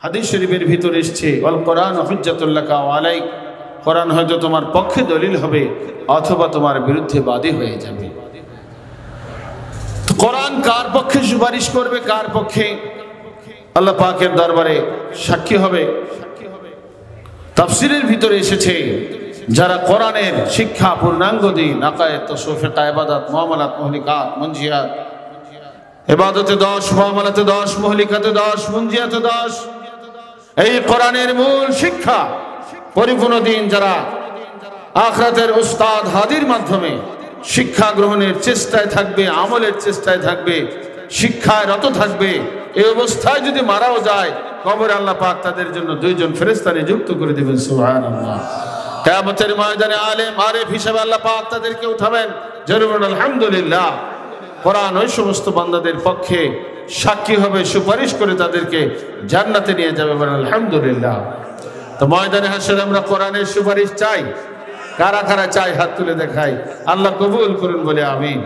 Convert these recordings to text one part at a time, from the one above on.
হাদিস শরীফের ভিতরে এসেছে আল কোরআন হুজ্জাতুল লাকা ওয়া আলাইক, কোরআন হয়তো তোমার পক্ষে দলিল হবে অথবা তোমার বিরুদ্ধে বাদী হয়ে যাবে। তো কোরআন কার পক্ষে সুপারিশ করবে, কার পক্ষে আল্লাহ পাকের দরবারে সাক্ষী হবে? তাফসীরের ভিতরে এসেছে যারা কোরআনের শিক্ষা পূর্ণাঙ্গ দিন, আকায়েদ, তাসawwুফ, ইবাদত, মুআমালাত, মুহলিকাত, মুনজিয়াত, ইবাদতে 10, মুআমালাতে 10, মুহলিকাতে 10, মুনজিয়াতে 10, এই কোরআনের মূল শিক্ষা পরিপূর্ণ দিন যারা আখিরাতের উস্তাদ হাদির মাধ্যমে শিক্ষা গ্রহণের চেষ্টায় থাকবে, আমলের চেষ্টায় থাকবে, শিক্ষায় রত থাকবে, এই অবস্থায় যদি মারাও যায় কবরে আল্লাহ পাক তাদের জন্য 2 জন ফেরেশতা নিযুক্ত করে দিবেন। সুবহানাল্লাহ। কিয়ামতের ময়দানে আলেম আরিফ হিসেবে আল্লাহ পাক তাদেরকে উঠাবেন। জরুর আলহামদুলিল্লাহ। কোরআন ওই সমস্ত বান্দাদের পক্ষে সাক্ষী হবে, সুপারিশ করে তাদেরকে জান্নাতে নিয়ে যাবে। আলহামদুলিল্লাহ। তো ময়দানে হাসরে আমরা কোরআনের সুপারিশ চাই। কারা কারা চাই হাত তুলে দেখাই। আল্লাহ কবুল করুন বলে আমিন।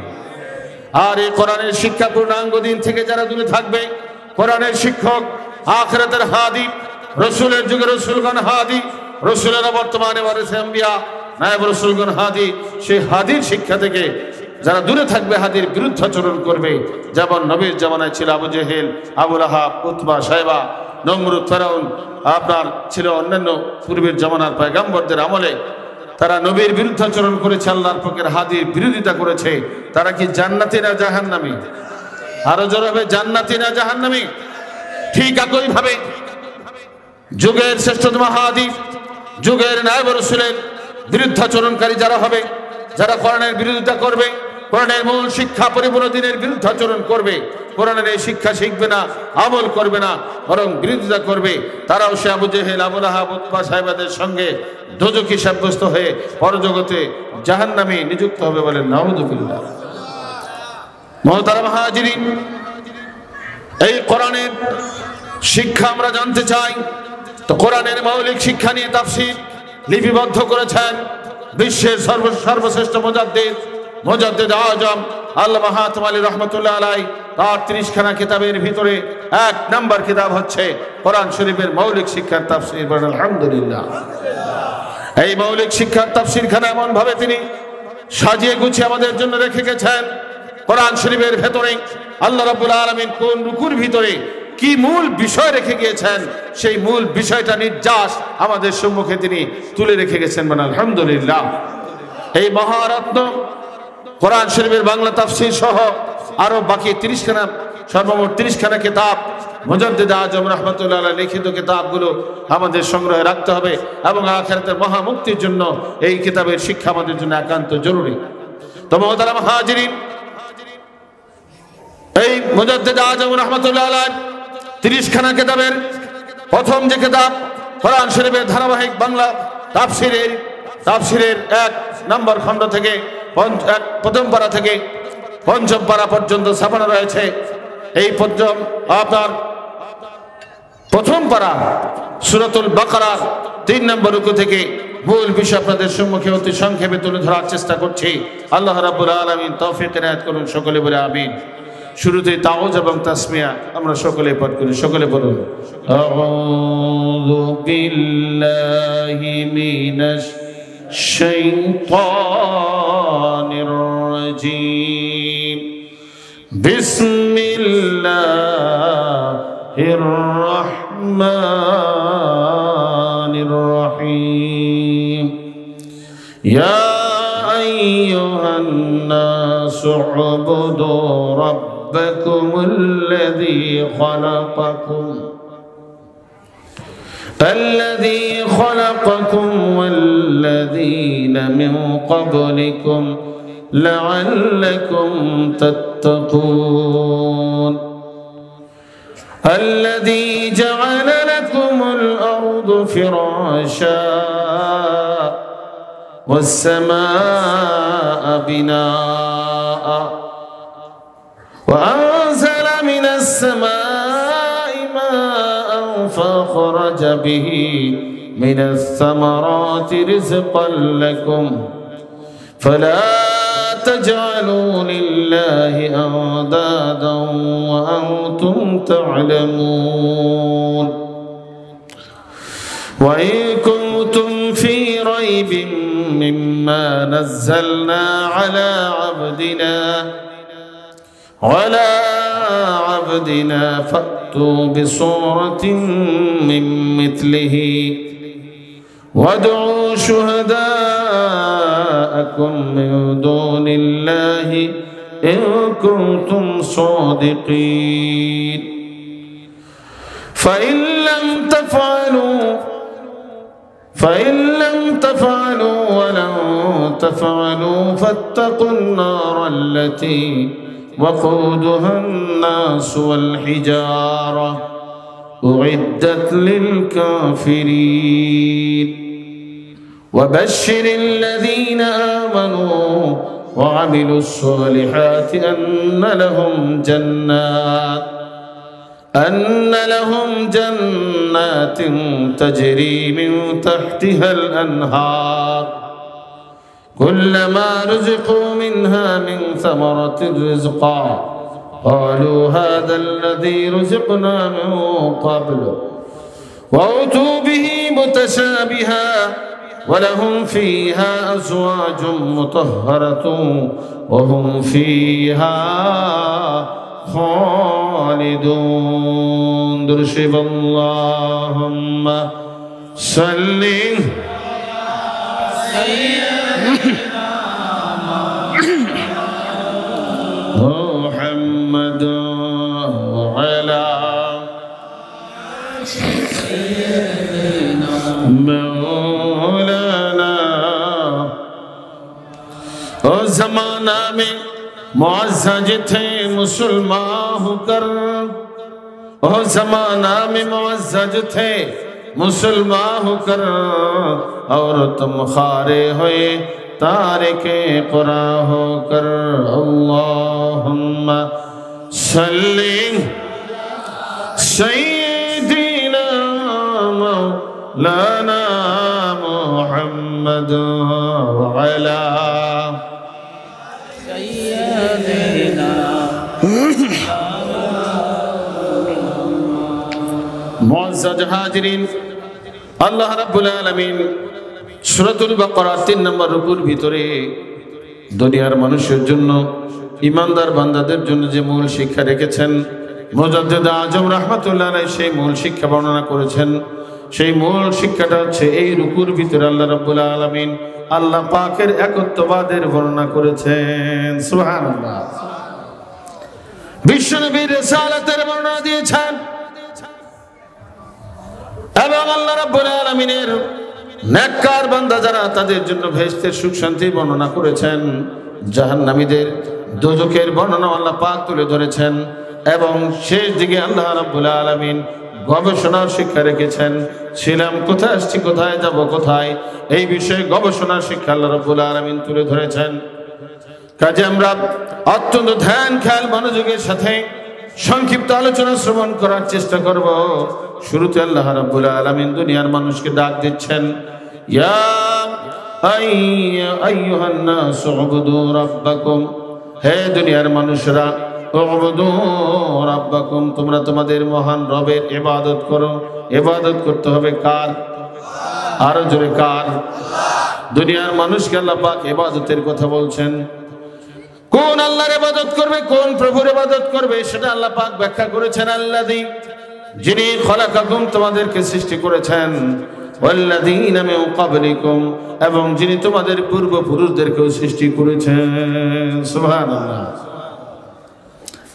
আর এই কোরআনের শিক্ষা পূর্ণাঙ্গ দিন থেকে যারা দূরে থাকবে, কোরআনের শিক্ষক, আখিরাতের হাদি, রাসূলের যুগে রাসূলগণ হাদি, রাসূলেরা বর্তমানে ওয়ারিসে আম্বিয়া, নায়েব রাসূলগণ হাদি, সেই হাদির শিক্ষা থেকে যারা দূরে থাকবে, হাদির বিরুদ্ধাচরণ করবে, যেমন নবীর জামানায় ছিল আবু জেহেল, আবু লাহাব, উতবা, শাইবা, নমরুদ, ফেরাউন, আপনার ছিল অন্যান্য পূর্বের জামানার পয়গম্বরদের আমলে তারা নবীর বিরুদ্ধাচরণ করেছে, আল্লাহর পক্ষের হাদির বিরোধিতা করেছে। তারা কি জান্নাতি না জাহান্নামী? আরো জোরে হবে, জান্নাতি না জাহান্নামী? ঠিক একই ভাবে যুগের শ্রেষ্ঠতম হাদি, যুগের নায়েব রাসূলের বিরুদ্ধাচরণকারী যারা হবে, যারা কোরআনের বিরোধিতা করবে, কোরআনের মূল শিক্ষা পরিপূর্ণ দিনের বিরুদ্ধাচরণ করবে, কোরআনের এই শিক্ষা শিখবে না, আমল করবে না, বরং বিরোধিতা করবে, তারাও সে আবু জেহেল, আবু লাহাব, উতবা, সাহেবাদের সঙ্গে দোজখী সাব্যস্ত হয়ে পরজগতে জাহান্নামে নিযুক্ত হবে। বলেন নাউযুবিল্লাহ। মুহতারাম হাজিরিন, এই কোরআনের শিক্ষা আমরা জানতে চাই। তো কোরআনের মৌলিক শিক্ষা নিয়ে তাফসীর লিপিবদ্ধ করেছেন বিশ্বের সর্বশ্রেষ্ঠ মুজাদ্দিদ আজম আল্লামা হাতেম আলী রহমতুল্লাহ আলাইহি। তার 30খানা কিতাবের ভিতরে 1 নম্বর কিতাব হচ্ছে কোরআন শরীফের মৌলিক শিক্ষার তাফসীর। বলেন আলহামদুলিল্লাহ। এই মৌলিক শিক্ষার তাফসীরখানা এমন ভাবে তিনি সাজিয়ে গুছিয়ে আমাদের জন্য রেখে গেছেন। কোরআন শরীফের ভেতরে আল্লাহ রাব্বুল আলামিন কোন রুকুর ভিতরে কি মূল বিষয় রেখে গিয়েছেন, সেই মূল বিষয়টা নির্যাস আমাদের সম্মুখে তিনি তুলে রেখে গেছেন। মানে আলহামদুলিল্লাহ। এই মহারত্ন কোরআন শরীফের বাংলা তাফসীর সহ আরো বাকি 30খানা, সর্বমোট 30খানা কিতাব মুজাদ্দিদ আজম রাহমাতুল্লাহ আলাইহি লিখিত কিতাবগুলো আমাদের সংগ্রহে রাখতে হবে এবং আখিরাতের মহামুক্তির জন্য এই কিতাবের শিক্ষা আমাদের জন্য একান্ত জরুরি। তো মুহতারাম হাজিরিন, এই মুজাদ্দিদ আজম রাহমাতুল্লাহ আলাইহি 30খানা কিতাবের প্রথম যে কিতাব কোরআন শরীফের ধারাবাহিক বাংলা তাফসীরের 1 নম্বর খণ্ড থেকে প্রথম পারা থেকে 5ম পারা পর্যন্ত ছাপানো রয়েছে। এই পর্যন্ত আপনার প্রথম পারা সূরাতুল বাকারা 3 নম্বর রুকু থেকে মূল বিষয় আপনাদের সম্মুখে অতি সংক্ষেপে তুলে ধরার চেষ্টা করছি। আল্লাহ রাব্বুল আলামিন তৌফিক এনায়েত করুন। সকলে বলে আমিন। শুরুতে তাওজ এবং তাসমিয়া আমরা সকলে পাঠ করি। সকলে বলুন আউযু বিল্লাহি মিনাশ শাইতানির রাজীম। বিসমিল্লাহির রাহমানির রাহিম। ইয়া আইয়ুহান নাসু উবুদু ربكم الذي خلقكم والذين من قبلكم لعلكم تتقون. الذي جعل لكم الأرض فراشا والسماء بناء وأنزل من السماء ماء فأخرج به من الثمرات رزقا لكم فلا تجعلوا لله أندادا وأنتم تعلمون. وإن كنتم في ريب مما نزلنا على عبدنا فأتوا بصورة من مثله وادعوا شهداءكم من دون الله إن كنتم صادقين فإن لم تفعلوا ولن تفعلوا فاتقوا النار التي وقودها الناس والحجارة أعدت للكافرين وبشر الذين آمنوا وعملوا الصالحات أن لهم جنات تجري من تحتها الأنهار كلما رزقوا منها من ثمرة رزقا قالوا هذا الذي رزقنا من قبل وأتوا به متشابها ولهم فيها أزواج مطهرة وهم فيها خالدون درشب اللهم صل محمد وعلى مولانا और जमाना में मुअज़्ज़ज़ थे मुसलमान होकर और जमाना में मुअज़्ज़ज़ थे मुसलमान होकर और तुम खारे हुए तारिके कुरान होकर अल्लाहुम्मा सल्ली सय्यिदिना मौलाना मुहम्मद व अला सय्यिदिना मुअज़्ज़ज़ हाज़िरीन আল্লাহ রাব্বুল আলামিন সূরাতুল বাকারা 3 নম্বর রুকুর ভিতরে দুনিয়ার মানুষের জন্য ঈমানদার বান্দাদের জন্য যে মূল শিক্ষা রেখেছেন মুজাদ্দিদ আজম রাহমাতুল্লাহ আলাইহি সেই মূল শিক্ষা বর্ণনা করেছেন। সেই মূল শিক্ষাটা হচ্ছে এই রুকুর ভিতরে আল্লাহ রাব্বুল আলামিন আল্লাহ পাকের একত্ববাদের বর্ণনা করেছেন। সুবহানাল্লাহ। বিশ্বনবীর রিসালাতের বর্ণনা দিয়েছেন এবং আল্লাহ রাব্বুল আলামিনের নেককার বান্দা যারা তাদের জন্য বেহেশতের সুখ শান্তি বর্ণনা করেছেন। জাহান্নামীদের দোজখের বর্ণনা আল্লাহ পাক তুলে ধরেছেন এবং শেষ দিকে আল্লাহ রাব্বুল আলামিন গবেষণার শিক্ষা রেখেছেন। ছিলাম কোথায়, আসছি কোথায়, যাব কোথায়, এই বিষয়ে গবেষণার শিক্ষা আল্লাহ রাব্বুল আলামিন তুলে ধরেছেন। কাজে আমরা অত্যন্ত ধ্যান খেয়াল মনোযোগের সাথে সংক্ষিপ্ত আলোচনা শ্রবণ করার চেষ্টা করব। শুরুতে আল্লাহ রাব্বুল আলামিন দুনিয়ার মানুষকে ডাক দিচ্ছেন, ইয়া আইয়ুহান নাস উবুদু রাব্বাকুম, হে দুনিয়ার মানুষরা, উবুদু রাব্বাকুম, তোমরা তোমাদের মহান রবের ইবাদত করো। ইবাদত করতে হবে কার? আরো জোরে কার? দুনিয়ার মানুষকে আল্লাহ পাক ইবাদতের কথা বলছেন। কোন আল্লাহর ইবাদত করবে, কোন প্রভুর ইবাদত করবে সেটা আল্লাহ পাক ব্যাখ্যা করেছেন। আল্লাযী, যিনি খলাকাকুম, তোমাদেরকে সৃষ্টি করেছেন, ওয়াল্লাযীনা মিন ক্বাবলিকুম, এবং যিনি তোমাদের পূর্বপুরুষদেরকেও সৃষ্টি করেছেন। সুবহানাল্লাহ।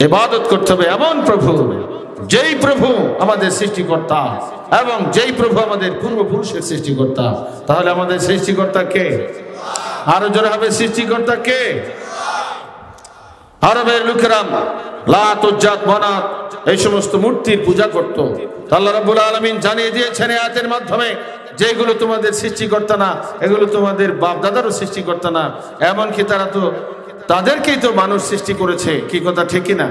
ইবাদত করতে হবে এমন প্রভু, যেই প্রভু আমাদের সৃষ্টিকর্তা এবং যেই প্রভু আমাদের পূর্বপুরুষের সৃষ্টিকর্তা। তাহলে আমাদের সৃষ্টিকর্তা কে? আরো জোরে হবে, সৃষ্টিকর্তা কে? আরবের লোকেরা লাত, উজ্জাত, মানাত এই সমস্ত মূর্তির পূজা করত। আল্লাহ রাব্বুল আলামিন জানিয়ে দিয়েছেন এই আয়াতের মাধ্যমে যে এগুলো তোমাদের সৃষ্টিকর্তা না, এগুলো তোমাদের বাপ দাদারও সৃষ্টিকর্তা না। এমনকি তারা তো তাদেরকেই তো মানুষ সৃষ্টি করেছে। কি কথা ঠিক কিনা?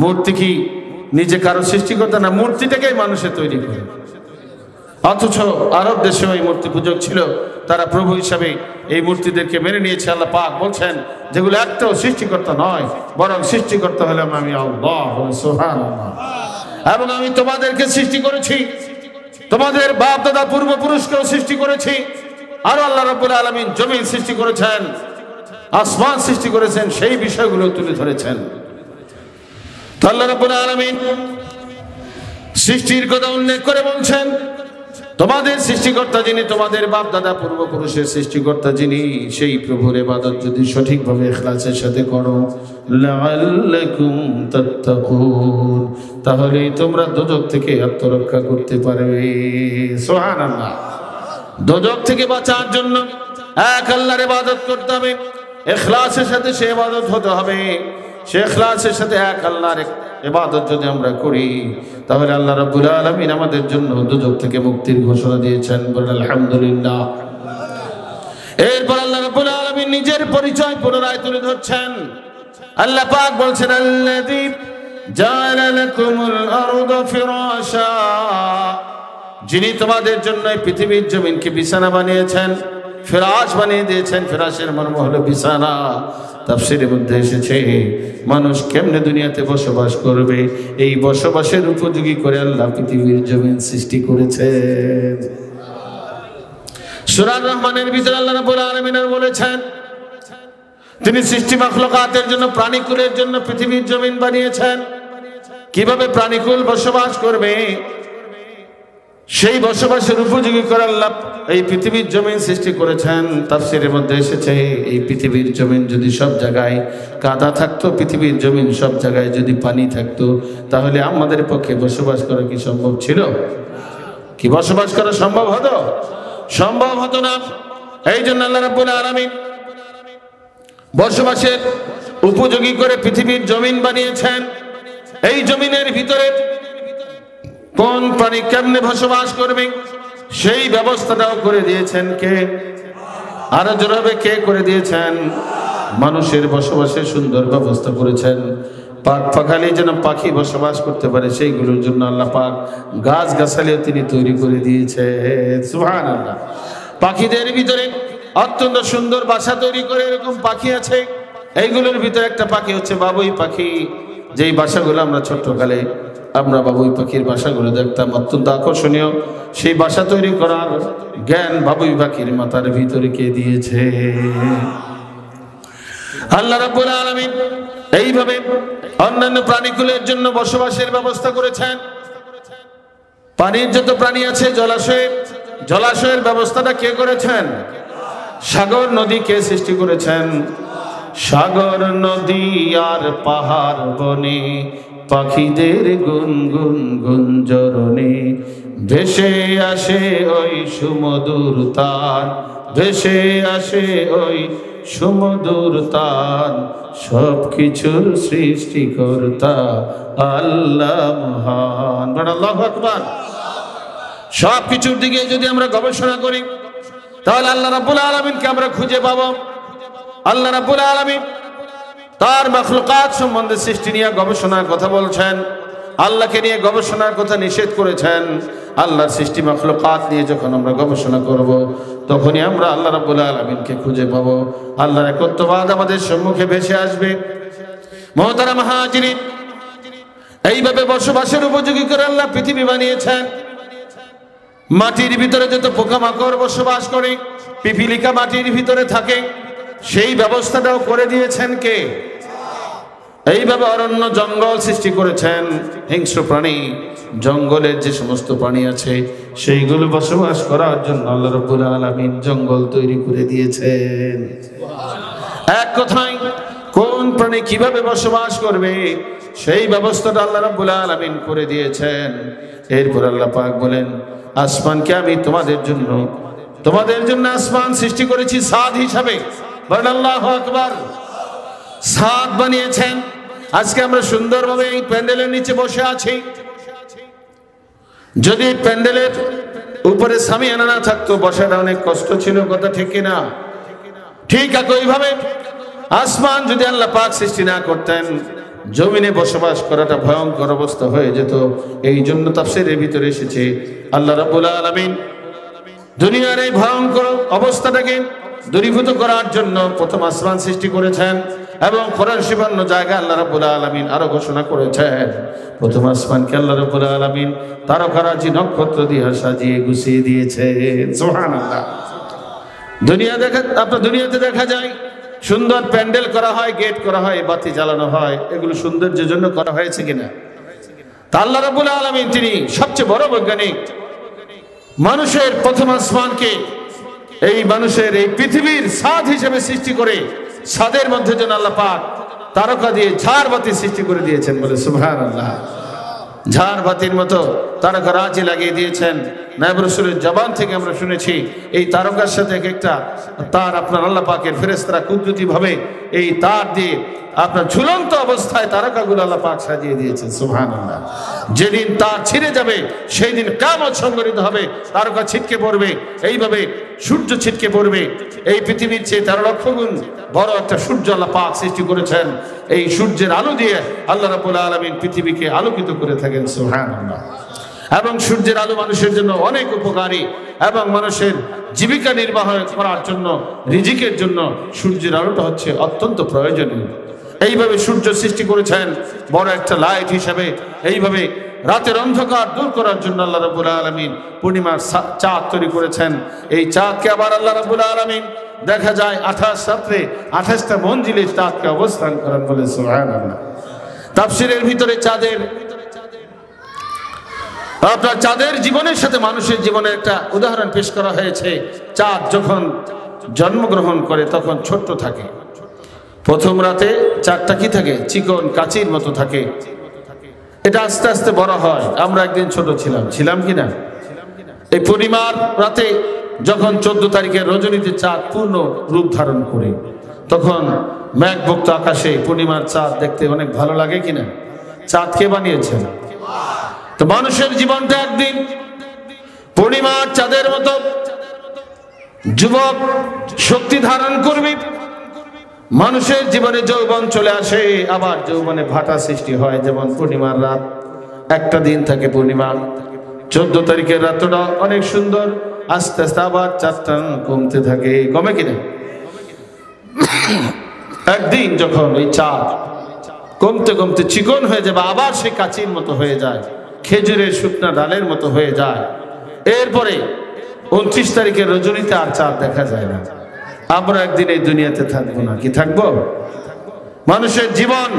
মূর্তি কি নিজে কারো সৃষ্টিকর্তা না? মূর্তিটাকেই মানুষে তৈরি করে। অথচ আরব দেশে ওই মূর্তি পূজক ছিল, তারা প্রভু হিসাবে এই মূর্তিদেরকে মেনে নিয়েছে। আল্লাহ পাক বলছেন যেগুলো একটাও সৃষ্টিকর্তা নয়, বরং সৃষ্টিকর্তা হলাম আমি আল্লাহ। সুবহানাল্লাহ। এবং আমি তোমাদেরকে সৃষ্টি করেছি তোমাদের বাপ দাদা পূর্বপুরুষকেও সৃষ্টি করেছি। আর আল্লাহ রাব্বুল আলামিন জমিন সৃষ্টি করেছেন, আসমান সৃষ্টি করেছেন, সেই বিষয়গুলো তুলে ধরেছেন। তো আল্লাহ রাব্বুল আলামিন সৃষ্টির কথা উল্লেখ করে বলছেন, তোমাদের সৃষ্টিকর্তা যিনি, তোমাদের বাপ দাদা পূর্বপুরুষের সৃষ্টিকর্তা যিনি, সেই প্রভুর ইবাদত যদি সঠিকভাবে ইখলাসের সাথে করো, লাআল্লাকুম তাত্তাকুন, তাহলে তোমরা দোজখ থেকে আত্মরক্ষা করতে পারবে। সুবহানাল্লাহ। দোজখ থেকে বাঁচার জন্য এক আল্লাহর ইবাদত করতে হবে, ইখলাসের সাথে সে ইবাদত হতে হবে। সে ইখলাসের সাথে এক আল্লাহর ইবাদত যদি আমরা করি, তাহলে আল্লাহ রাব্বুল আলামিন আমাদের জন্য দোজখ থেকে মুক্তির ঘোষণা দিয়েছেন। বলেন আলহামদুলিল্লাহ। এরপর আল্লাহ রাব্বুল আলামিন নিজের পরিচয় পুনরায় তুলে ধরছেন। আল্লাহ পাক বলছেন, আল্লাযী জাআলা লাকুমুল আরদা ফিরাশা, যিনি তোমাদের জন্য পৃথিবীর জমিনকে বিছানা বানিয়েছেন, ফিরাশ বানিয়ে দিয়েছেন। ফিরাশের মর্ম হলো বিছানা। তাফসীরের মধ্যে এসেছে মানুষ কেমনে দুনিয়াতে বসবাস করবে, এই বসবাসের উপযোগী করে আল্লাহ পৃথিবীর জমিন সৃষ্টি করেছেন। সূরা রহমানের ভিতরে আল্লাহ রাব্বুল আলামিন বলেছেন, তিনি সৃষ্টি মাখলুকাতের জন্য, প্রাণীকুলের জন্য পৃথিবীর জমিন বানিয়েছেন। কিভাবে প্রাণীকুল বসবাস করবে, সেই বসবাসের উপযোগী করে আল্লাহ এই পৃথিবীর জমিন সৃষ্টি করেছেন। তাফসীরের মধ্যে এসেছে, এই পৃথিবীর জমিন যদি সব জায়গায় কাদা থাকতো, পৃথিবীর জমিন সব জায়গায় যদি পানি থাকতো, তাহলে আমাদের পক্ষে বসবাস করা কি সম্ভব ছিল? কি বসবাস করা সম্ভব হতো? সম্ভব হতো না। এই জন্য আল্লাহ রাব্বুল আলামিন বসবাসের উপযোগী করে পৃথিবীর জমিন বানিয়েছেন। এই জমিনের ভিতরে কোন প্রাণী কেমনে বসবাস করবে, সেই ব্যবস্থাটাও করে দিয়েছেন কে? আরো জোরে কে করে দিয়েছেন? মানুষের বসবাসের সুন্দর ব্যবস্থা করেছেন। পাক পাখালি যেন পাখি বসবাস করতে পারে, সেইগুলোর জন্য আল্লাহ পাক গাছ গাছালিও তিনি তৈরি করে দিয়েছেন। সুবহানাল্লাহ। পাখিদের ভিতরে অত্যন্ত সুন্দর বাসা তৈরি করে এরকম পাখি আছে। এইগুলোর ভিতরে একটা পাখি হচ্ছে বাবুই পাখি। যেই বাসাগুলো আমরা ছোট্টকালে আমরা বাবুই পাখির বাসাগুলো দেখতাম, অত্যন্ত আকর্ষণীয়। সেই বাসা তৈরি করার জ্ঞান বাবুই পাখির মাথার ভিতরে কে দিয়েছে? আল্লাহ রাব্বুল আলামিন এইভাবে অন্যান্য প্রাণীকুলের জন্য বসবাসের ব্যবস্থা করেছেন। পানির যত প্রাণী আছে, জলাশয়ের ব্যবস্থাটা কে করেছেন? সাগর নদী কে সৃষ্টি করেছেন? সাগর নদী আর পাহাড় বনে পাখিদের গুনগুন গুঞ্জরণে ভেসে আসে ওই সুমধুর তান, ভেসে আসে ওই সুমধুর তান। সবকিছুর সৃষ্টিকর্তা আল্লাহ মহান। আল্লাহু আকবার। সবকিছুর দিকে যদি আমরা গবেষণা করি, তাহলে আল্লাহ রাব্বুল আলামিনকে আমরা খুঁজে পাবো। আল্লাহ রাব্বুল আলামিন তার মাখলুকাত সম্বন্ধে সৃষ্টি নিয়ে গবেষণার কথা বলছেন, আল্লাহকে নিয়ে গবেষণার কথা নিষেধ করেছেন। আল্লাহর সৃষ্টি মাখলুকাত নিয়ে যখন আমরা গবেষণা করব, তখনই আমরা আল্লাহ রাব্বুল আলামিনকে খুঁজে পাবো। আল্লাহর একত্ববাদ আমাদের সম্মুখে ভেসে আসবে। মুহতারাম হাজিরিন, এইভাবে বসবাসের উপযোগী করে আল্লাহ পৃথিবী বানিয়েছেন। মাটির ভিতরে যত পোকামাকড় বসবাস করে, পিপিলিকা মাটির ভিতরে থাকে, সেই ব্যবস্থাটাও করে দিয়েছেন কে? এইভাবে অরণ্য জঙ্গল সৃষ্টি করেছেন। হিংস্র প্রাণী, জঙ্গলের যে সমস্ত প্রাণী আছে, সেইগুলো বসবাস করার জন্য আল্লাহ রাব্বুল আলামিন জঙ্গল তৈরি করে দিয়েছেন। এক কথায় কোন প্রাণী কিভাবে বসবাস করবে, সেই ব্যবস্থাটা আল্লাহ রাব্বুল আলামিন করে দিয়েছেন। এরপর আল্লাহ পাক বলেন, আসমানকে আমি তোমাদের জন্য আসমান সৃষ্টি করেছি সাদ হিসাবে। বলেন আল্লাহু আকবার। সাদ বানিয়েছেন। আজকে আমরা সুন্দরভাবে এই প্যান্ডেলের নিচে বসে আছি। যদি প্যান্ডেলের উপরে সামিয়ানা না থাকতো, বসাটা অনেক কষ্ট ছিল, কথা ঠিক কিনা? ঠিক একইভাবে আসমান যদি আল্লাহ পাক সৃষ্টি না করতেন, জমিনে বসবাস করাটা ভয়ঙ্কর অবস্থা হয়ে যেত। এই জন্য তাফসীরের ভিতরে এসেছে, আল্লাহ রাব্বুল আলামিন দুনিয়ার এই ভয়ঙ্কর অবস্থাটাকে দূরীভূত করার জন্য প্রথম আসমান সৃষ্টি করেছেন। এবং কোরআন শরীফের অন্য জায়গায় আল্লাহ রাব্বুল আলামিন আরো ঘোষণা করেছেন, প্রথম আসমানকে আল্লাহ রাব্বুল আলামিন তারকারাজি নক্ষত্র দিয়ে সাজিয়ে গুছিয়ে দিয়েছেন। সুবহানাল্লাহ। দুনিয়াতে দেখা যায় সুন্দর প্যান্ডেল করা হয়, গেট করা হয়, বাতি জ্বালানো হয়, এগুলো সৌন্দর্যের জন্য করা হয়েছে কিনা? তা আল্লাহ রাব্বুল আলামিন তিনি সবচেয়ে বড় বৈজ্ঞানিক, মানুষের প্রথম আসমানকে এই মানুষের এই পৃথিবীর ছাদ হিসেবে সৃষ্টি করে ছাদের মধ্যে যেন আল্লাহ পাক তারকা দিয়ে ঝাড়বাতি সৃষ্টি করে দিয়েছেন, বলে সুবহানাল্লাহ। ঝাড়বাতির মতো তারকা রাজি লাগিয়ে দিয়েছেন। নায়েব রাসূলের জবান থেকে আমরা শুনেছি এই তারকার সাথে এক একটা তার আপনার আল্লাহ পাকের ফেরেশতারা কুদরতি ভাবে এই তার দিয়ে আপনার ঝুলন্ত অবস্থায় তারকাগুলো আল্লাহ পাক সাজিয়ে দিয়েছেন। সুবহানাল্লাহ। যেদিন তার ছিঁড়ে যাবে সেই দিন কিয়ামত সংঘটিত হবে, তারকা ছিটকে পড়বে, এইভাবে সূর্য ছিটকে পড়বে। এই পৃথিবীর চেয়ে 13 লক্ষ গুণ বড় একটা সূর্য আল্লাহ পাক সৃষ্টি করেছেন। এই সূর্যের আলো দিয়ে আল্লাহ রাব্বুল আলামিন পৃথিবীকে আলোকিত করে থাকেন। সুবহানাল্লাহ। এবং সূর্যের আলো মানুষের জন্য অনেক উপকারী এবং মানুষের জীবিকা নির্বাহ করার জন্য, রিজিকের জন্য সূর্যের আলোটা হচ্ছে অত্যন্ত প্রয়োজনীয়। এইভাবে সূর্য সৃষ্টি করেছেন বড় একটা লাইট হিসেবে। এইভাবে রাতের অন্ধকার দূর করার জন্য আল্লাহ রাব্বুল আলামিন পূর্ণিমার চাঁদ তৈরি করেছেন। এই চাঁদকে আবার আল্লাহ রাব্বুল আলামিন দেখা যায় 28 রাত্রে 28টা মঞ্জিলে চাঁদকে অবস্থান করেন, বলে সুবহানাল্লাহ। তাফসীরের ভিতরে চাঁদের জীবনের সাথে মানুষের জীবনের একটা উদাহরণ পেশ করা হয়েছে। চাঁদ যখন জন্মগ্রহণ করে তখন ছোট্ট থাকে, প্রথম রাতে চাঁদটা কি থাকে? চিকন কাচির মতো থাকে। এটা আস্তে আস্তে বড় হয়। আমরা একদিন ছোট ছিলাম কিনা? এই পূর্ণিমার রাতে যখন 14 তারিখের রজনীতে চাঁদ পূর্ণ রূপ ধারণ করে, তখন মেঘমুক্ত আকাশে পূর্ণিমার চাঁদ দেখতে অনেক ভালো লাগে কিনা? চাঁদ কে বানিয়েছেন? তো মানুষের জীবনটা একদিন পূর্ণিমার চাঁদের মতো যুবক শক্তি ধারণ করবে। মানুষের জীবনে যৌবন চলে আসে, আবার যৌবনে ভাটা সৃষ্টি হয়। যেমন পূর্ণিমার রাত, একটা দিন থাকে পূর্ণিমা, 14 তারিখের রাতটা অনেক সুন্দর, আস্তে আস্তে আবার চাঁদটা কমতে থাকে। কমে কিনা? একদিন যখন ওই চাঁদ কমতে কমতে চিকন হয়ে যাবে, আবার সে কাচির মতো হয়ে যায়, খেজুরের শুকনা ডালের মতো হয়ে যায়। এরপরে 29 তারিখের রজনীতে আর চাঁদ দেখা যায় না। আমরা একদিন এই দুনিয়াতে থাকবো না, কি থাকবো? মানুষের জীবন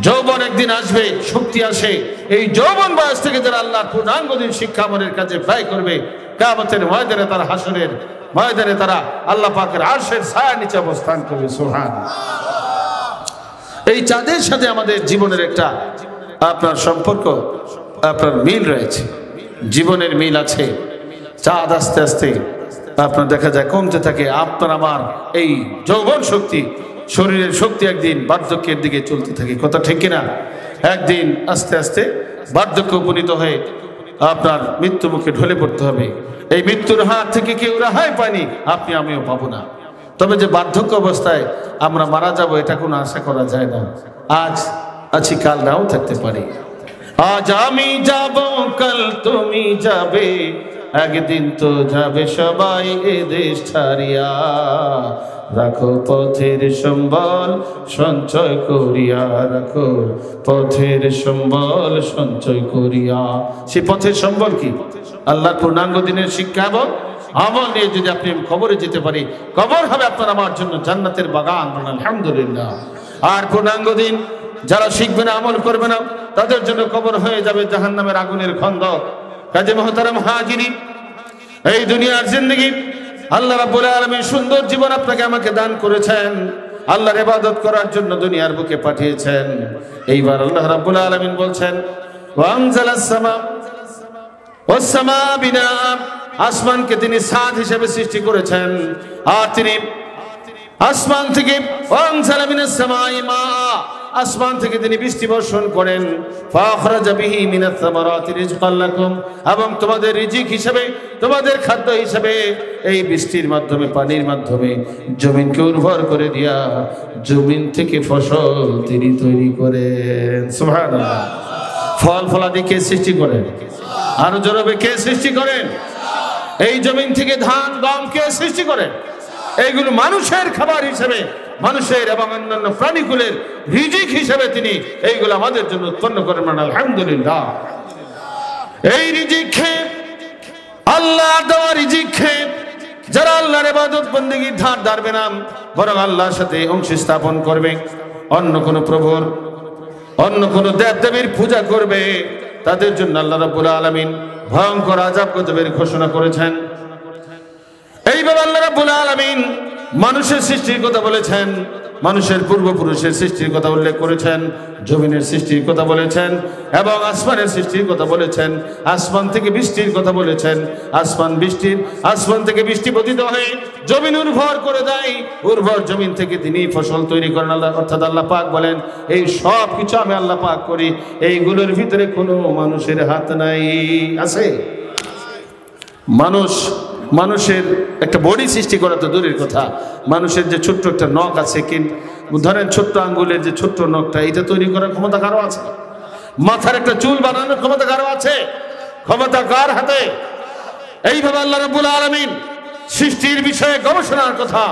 যৌবন একদিন আসবে, শক্তি আসে। এই যৌবন বয়স থেকে যারা আল্লাহর পূর্ণাঙ্গ দিন শিক্ষা আমলের কাজে ব্যয় করবে, কিয়ামতের ময়দানে তারা, হাসরের ময়দানে তারা আল্লাহ পাকের আরশের ছায়ার নিচে অবস্থান করবে। সুবহানাল্লাহ। এই চাঁদের সাথে আমাদের জীবনের একটা আপনার সম্পর্ক, আপনার মিল রয়েছে, জীবনের মিল আছে। চাঁদ আস্তে আস্তে আপনার দেখা যায় কমতে থাকে। আপনার আমার এই যৌবন শক্তি, শরীরের শক্তি একদিন বার্ধক্যের দিকে চলতে থাকে, কথা ঠিক কিনা? একদিন আস্তে আস্তে বার্ধক্য উপনীত হয়ে আপনার মৃত্যু মুখে ঢলে পড়তে হবে। এই মৃত্যুর হাত থেকে কেউ রেহাই পায়নি, আপনি আমিও পাবো না। তবে যে বার্ধক্য অবস্থায় আমরা মারা যাব, এটা কোনো আশা করা যায় না। আজ আছি, কাল নাও থাকতে পারি। আজ আমি যাব, কাল তুমি যাবে, একদিন তো যাবে সবাই এ দেশ ছাড়িয়া। রাখো পথের সম্বল সঞ্চয় করিয়া, রাখো পথের সম্বল সঞ্চয় করিয়া। সে পথের সম্বল কি? আল্লাহর পূর্ণাঙ্গ দিনের শিক্ষা এবং আমল নিয়ে যদি আপনি কবরে যেতে পারি, কবর হবে আপনার আমার জন্য জান্নাতের বাগান। আলহামদুলিল্লাহ। আর পূর্ণাঙ্গ দিন যারা শিখবে না, আমল করবে না, তাদের জন্য কবর হয়ে যাবে জাহান্নামের আগুনের খন্দক। কাজে মুহতারাম হাজিরিন, এই দুনিয়ার জিন্দেগি আল্লাহ রাব্বুল আলামিন সুন্দর জীবন আপনাকে আমাকে দান করেছেন, আল্লাহর ইবাদত করার জন্য দুনিয়ার বুকে পাঠিয়েছেন। এইবার আল্লাহ রাব্বুল আলামিন বলছেন, ওয়ানজালাস সামা ওয়াস সামা বিনা, আসমানকে তিনি ছাদ হিসেবে সৃষ্টি করেছেন। আর তিনি আসমান থেকে ওয়ানজালা মিনাস সামাই মা, আসমান থেকে তিনি বৃষ্টি বর্ষণ করেন। ফাখরাজা বিহি মিনাস সামারাতি রিজকাল লাকুম, এবং তোমাদের রিজিক হিসেবে, তোমাদের খাদ্য হিসেবে এই বৃষ্টির মাধ্যমে, পানির মাধ্যমে জমিনকে উর্বর করে দিয়া জমিন থেকে ফসল তিনি তৈরি করেন। সুবহানাল্লাহ। ফল ফলাদি কে সৃষ্টি করেন? আরো জোরে কে সৃষ্টি করেন? এই জমিন থেকে ধান গম কে সৃষ্টি করেন? এইগুলো মানুষের খাবার হিসেবে মানুষের এবং অন্যান্য প্রাণীকুলের রিজিক হিসেবে তিনি এইগুলো আমাদের জন্য উৎপন্ন করেন। আলহামদুলিল্লাহ। এই রিজিক খেয়ে, আল্লাহ দেওয়া রিজিক খেয়ে যারা আল্লাহর ইবাদত বন্দেগীর ধার ধারবে না, বরং আল্লাহর সাথে অংশ স্থাপন করবে, অন্য কোন প্রভুর, অন্য কোন দেব দেবীর পূজা করবে, তাদের জন্য আল্লাহ রাব্বুল আলামিন ভয়ঙ্কর আযাব গজবের ঘোষণা করেছেন। এইভাবে আল্লাহ রাব্বুল আলামিন মানুষের সৃষ্টির কথা বলেছেন, মানুষের পূর্বপুরুষের সৃষ্টির কথা উল্লেখ করেছেন, জমিনের সৃষ্টির কথা বলেছেন এবং আসমানের সৃষ্টির কথা বলেছেন। আসমান থেকে বৃষ্টির কথা বলেছেন, আসমান থেকে বৃষ্টি পতিত হয়ে জমিন উর্বর করে দেয়, উর্বর জমিন থেকে তিনি ফসল তৈরি করেন আল্লাহ, অর্থাৎ আল্লাহ পাক বলেন এই সব কিছু আমি আল্লাহ পাক করি, এইগুলোর ভিতরে কোনো মানুষের হাত নাই। আছে মানুষের একটা বডি সৃষ্টি করা তো দূরের কথা, মানুষের যে ছোট্ট একটা নখ আছে, ধরেন ছোট্ট আঙ্গুলের যে ছোট্ট নখটা, এটা তৈরি করার ক্ষমতা কারো আছে? মাথার একটা চুল বানানোর ক্ষমতা কারো আছে? ক্ষমতা কার হাতে? এইভাবে আল্লাহ রাব্বুল আলামিন সৃষ্টির বিষয়ে গবেষণার কথা